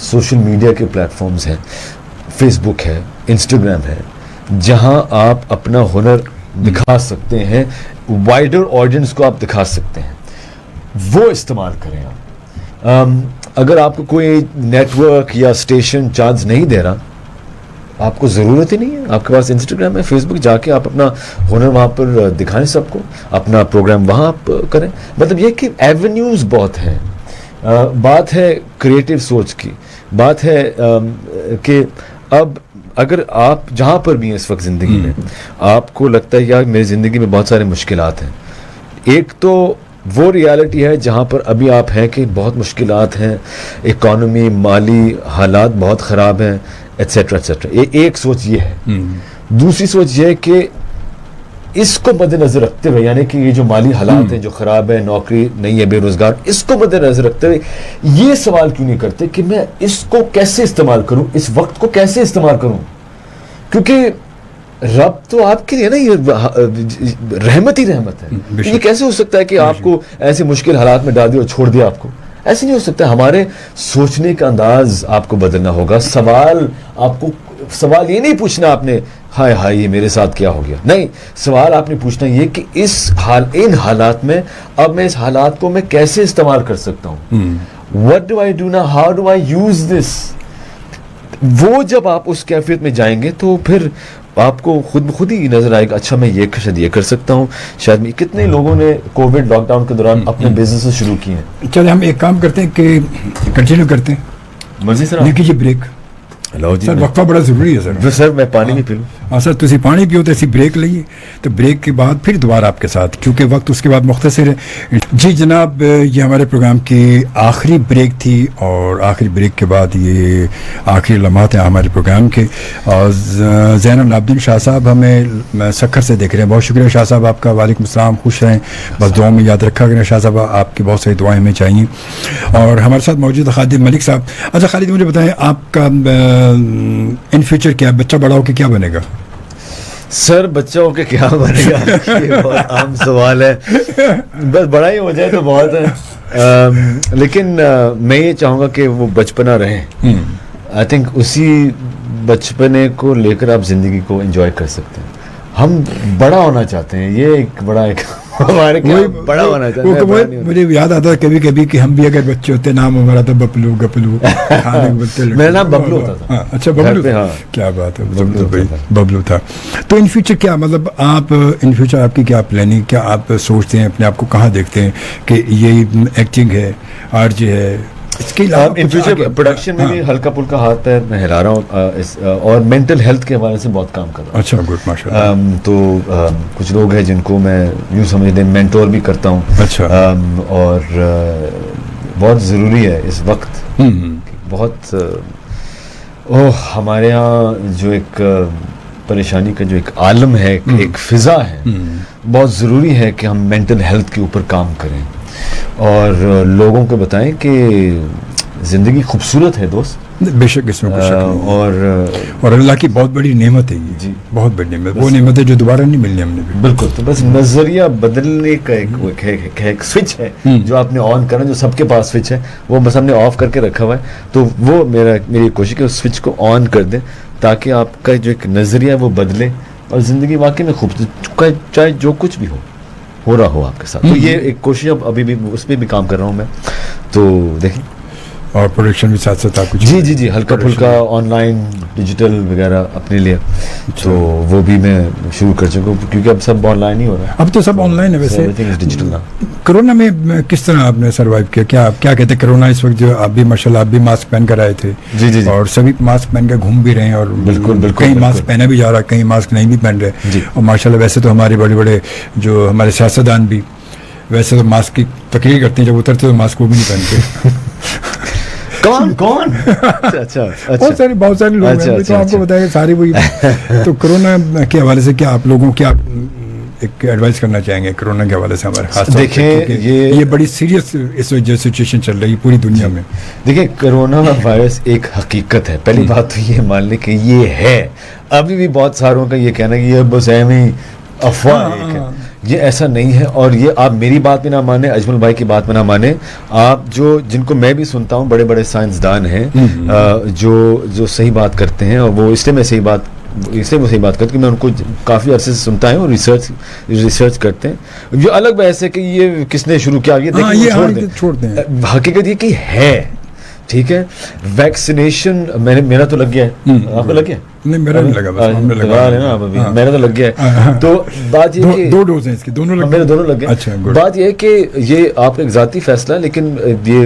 سوشل میڈیا کے پلیٹ فارمز ہیں, فیس بک ہے, انسٹاگرام ہے, جہاں آپ اپنا ہنر دکھا سکتے ہیں, وائڈر آڈینس کو آپ دکھا سکتے ہیں, وہ استعمال کریں آپ. اگر آپ کو کوئی نیٹ ورک یا اسٹیشن چانس نہیں دے رہا, آپ کو ضرورت ہی نہیں ہے, آپ کے پاس انسٹاگرام ہے, فیس بک, جا کے آپ اپنا ہنر وہاں پر دکھائیں سب کو, اپنا پروگرام وہاں آپ کریں. مطلب یہ کہ ایونیوز بہت ہیں. بات ہے کریٹیو سوچ کی, بات ہے کہ اب اگر آپ جہاں پر بھی ہیں اس وقت زندگی میں, آپ کو لگتا ہے یار میری زندگی میں بہت سارے مشکلات ہیں, ایک تو وہ ریالٹی ہے جہاں پر ابھی آپ ہیں کہ بہت مشکلات ہیں, اکانومی, مالی حالات بہت خراب ہیں, ایٹسیٹرا ایٹسیٹرا. ایک سوچ یہ ہے. دوسری سوچ یہ ہے کہ اس کو مد نظر رکھتے ہوئے, یعنی کہ یہ جو مالی حالات ہیں جو خراب ہے, نوکری نہیں ہے, بے روزگار, اس کو مد نظر رکھتے ہوئے یہ سوال کیوں نہیں کرتے کہ میں اس کو کیسے استعمال کروں, اس وقت کو کیسے استعمال کروں, کیونکہ رب تو آپ کے لیے نا یہ رحمت ہی رحمت ہے. یہ کیسے ہو سکتا ہے کہ آپ کو ایسے مشکل حالات میں ڈال دیا اور چھوڑ دیا آپ کو؟ ایسے نہیں ہو سکتا. ہمارے سوچنے کا انداز آپ کو بدلنا ہوگا. سوال یہ نہیں پوچھنا آپ نے ہائے ہائے یہ میرے ساتھ کیا ہو گیا, نہیں, سوال آپ نے پوچھنا یہ کہ ان حالات میں اب میں اس حالات کو میں کیسے استعمال کر سکتا ہوں. What do I do now? How do I use this? وہ جب آپ اس کیفیت میں جائیں گے تو پھر آپ کو خود ہی نظر آئے گا اچھا میں یہ کر سکتا ہوں. شاید کتنے لوگوں نے کووڈ لاک ڈاؤن کے دوران اپنے بزنس شروع کیے ہیں. چلے ہم ایک کام کرتے ہیں کہ کنٹینیو کرتے ہیں, مرضی سر, نہیں کیجیے بریک. سر وقفہ بڑا ضروری ہے سر میں پانی بھی پی لوں. ہاں سر, تسی پانی پیو تو ایسی بریک لئیے, تو بریک کے بعد پھر دوبارہ آپ کے ساتھ, کیونکہ وقت اس کے بعد مختصر ہے. جی جناب, یہ ہمارے پروگرام کی آخری بریک تھی, اور آخری بریک کے بعد یہ آخری لمحات ہیں ہمارے پروگرام کے. اور زین العابدین شاہ صاحب ہمیں سکھر سے دیکھ رہے ہیں. بہت شکریہ شاہ صاحب آپ کا. وعلیکم السلام, خوش رہیں, بس دعاؤں میں یاد رکھا کریں شاہ صاحب, آپ کی بہت ساری دعائیں ہمیں چاہیے. اور ہمارے ساتھ موجود خالد ملک صاحب. اچھا خالد, مجھے بتائیں آپ کا ان فیوچر کیا, بچہ بڑا ہو کے کیا بنے گا؟ سر بچہ ہو کے کیا بنے گا یہ بہت عام سوال ہے. بس بڑا ہی ہو جائے تو بہت ہے, لیکن میں یہ چاہوں گا کہ وہ بچپنا رہے. آئی تھنک اسی بچپنے کو لے کر آپ زندگی کو انجوائے کر سکتے ہیں. ہم بڑا ہونا چاہتے ہیں, یہ ایک بڑا ہمارے بڑا ہونا چاہتے ہیں. مجھے یاد آتا ہے کبھی کبھی کہ ہم بھی اگر بچے ہوتے, نام ہمارا تھا ببلو گپلو, میرا نام ببلو ہوتا تھا. اچھا ببلو, کیا بات ہے, ببلو تھا. تو ان فیوچر کیا مطلب آپ ان فیوچر آپ کی کیا پلاننگ, کیا آپ سوچتے ہیں, اپنے آپ کو کہاں دیکھتے ہیں کہ یہ ایکٹنگ ہے, آر جے ہے, اس کے علاوہ ان فیوچر پروڈکشن میں بھی ہلکا پھلکا ہاتھ پیر میں ہلا رہا ہوں, اور مینٹل ہیلتھ کے حوالے سے بہت کام کر رہا ہوں. اچھا گڈ, ماشاء اللہ. تو کچھ لوگ ہیں جن کو میں یوں سمجھ لیں مینٹور بھی کرتا ہوں. اچھا. اور بہت ضروری ہے اس وقت, بہت ہمارے ہاں جو ایک پریشانی کا جو ایک عالم ہے, ایک فضا ہے, بہت ضروری ہے کہ ہم مینٹل ہیلتھ کے اوپر کام کریں اور لوگوں کو بتائیں کہ زندگی خوبصورت ہے دوست. بے شک اس میں کچھ شک نہیں, اور اللہ کی بہت بڑی نعمت ہے یہ, جی بہت بڑی نعمت, وہ نعمت ہے جو دوبارہ نہیں ملنی ہم نے بھی. بالکل. تو بس نظریہ بدلنے کا ایک سوئچ ہے جو آپ نے آن کرنا, جو سب کے پاس سوئچ ہے وہ بس ہم نے آف کر کے رکھا ہوا ہے. تو وہ میری کوشش ہے اس سوئچ کو آن کر دیں تاکہ آپ کا جو ایک نظریہ وہ بدلے اور زندگی واقعی میں خوبصورت, چاہے جو کچھ بھی ہو رہا ہو آپ کے ساتھ. تو یہ ایک کوشش ابھی بھی اس پہ بھی کام کر رہا ہوں میں. تو دیکھیں, اور پروڈکشن بھی ساتھ ساتھ کچھ جی ہلکا پھلکا آن لائن ڈیجیٹل وغیرہ اپنے لیے, تو وہ بھی میں شروع کر چکا ہوں کیونکہ اب سب آن لائن ہی ہو رہا ہے. اب تو سب آن لائن ہے. ویسے ڈیجیٹل نا. کرونا میں کس طرح آپ نے سروائیو کیا, کیا کہتے ہیں کرونا اس وقت, جو آپ بھی ماشاء اللہ آپ بھی ماسک پہن کر آئے تھے, جی اور سبھی ماسک پہن کر گھوم بھی رہے ہیں, اور بالکل کئی ماسک پہنا بھی جا رہا ہے, کئی ماسک نہیں بھی پہن رہے. اور ماشاء اللہ ویسے تو ہمارے بڑے جو ہمارے سیاستدان بھی ویسے تو ماسک کی تقریر کرتے ہیں, جب اترتے تو ماسک وہ بھی نہیں پہنتے. کون بہت سارے لوگ ہیں, تو آپ کو بتائیں سارے وہی. تو کرونا کے حوالے سے کیا آپ لوگوں کیا ایک ایڈوائز کرنا چاہیں گے کرونا کے حوالے سے ہمارے خاص طور دیکھیں, یہ بڑی سیریس اس وجہ سچویشن چل رہی ہے پوری دنیا میں. دیکھیں کرونا وائرس ایک حقیقت ہے. پہلی بات تو یہ مان لیں کہ یہ ہے, ابھی بھی بہت ساروں کا یہ کہنا کہ یہ بس اہم افواہ ہے, یہ ایسا نہیں ہے. اور یہ آپ میری بات بھی نہ مانیں, اجمل بھائی کی بات میں نہ مانیں, آپ جن کو میں بھی سنتا ہوں, بڑے سائنسدان ہیں جو صحیح بات کرتے ہیں, اور وہ اس لیے وہ صحیح بات کرتے کہ میں ان کو کافی عرصے سے سنتا ہوں, اور ریسرچ کرتے ہیں. جو الگ بحث ہے کہ یہ کس نے شروع کیا, یہ چھوڑ دیں. حقیقت یہ کہ ہے, ٹھیک ہے. ویکسینیشن میرا تو لگ گیا ہے, آپ کو لگ گیا؟ نہیں میرا نہیں لگا, میرا تو لگ گیا ہے. تو بات یہ کہ 2 ڈوز ہیں اس کی, دونوں میرے دونوں لگ گئے. بات یہ ہے کہ یہ آپ کا ایک ذاتی فیصلہ ہے, لیکن یہ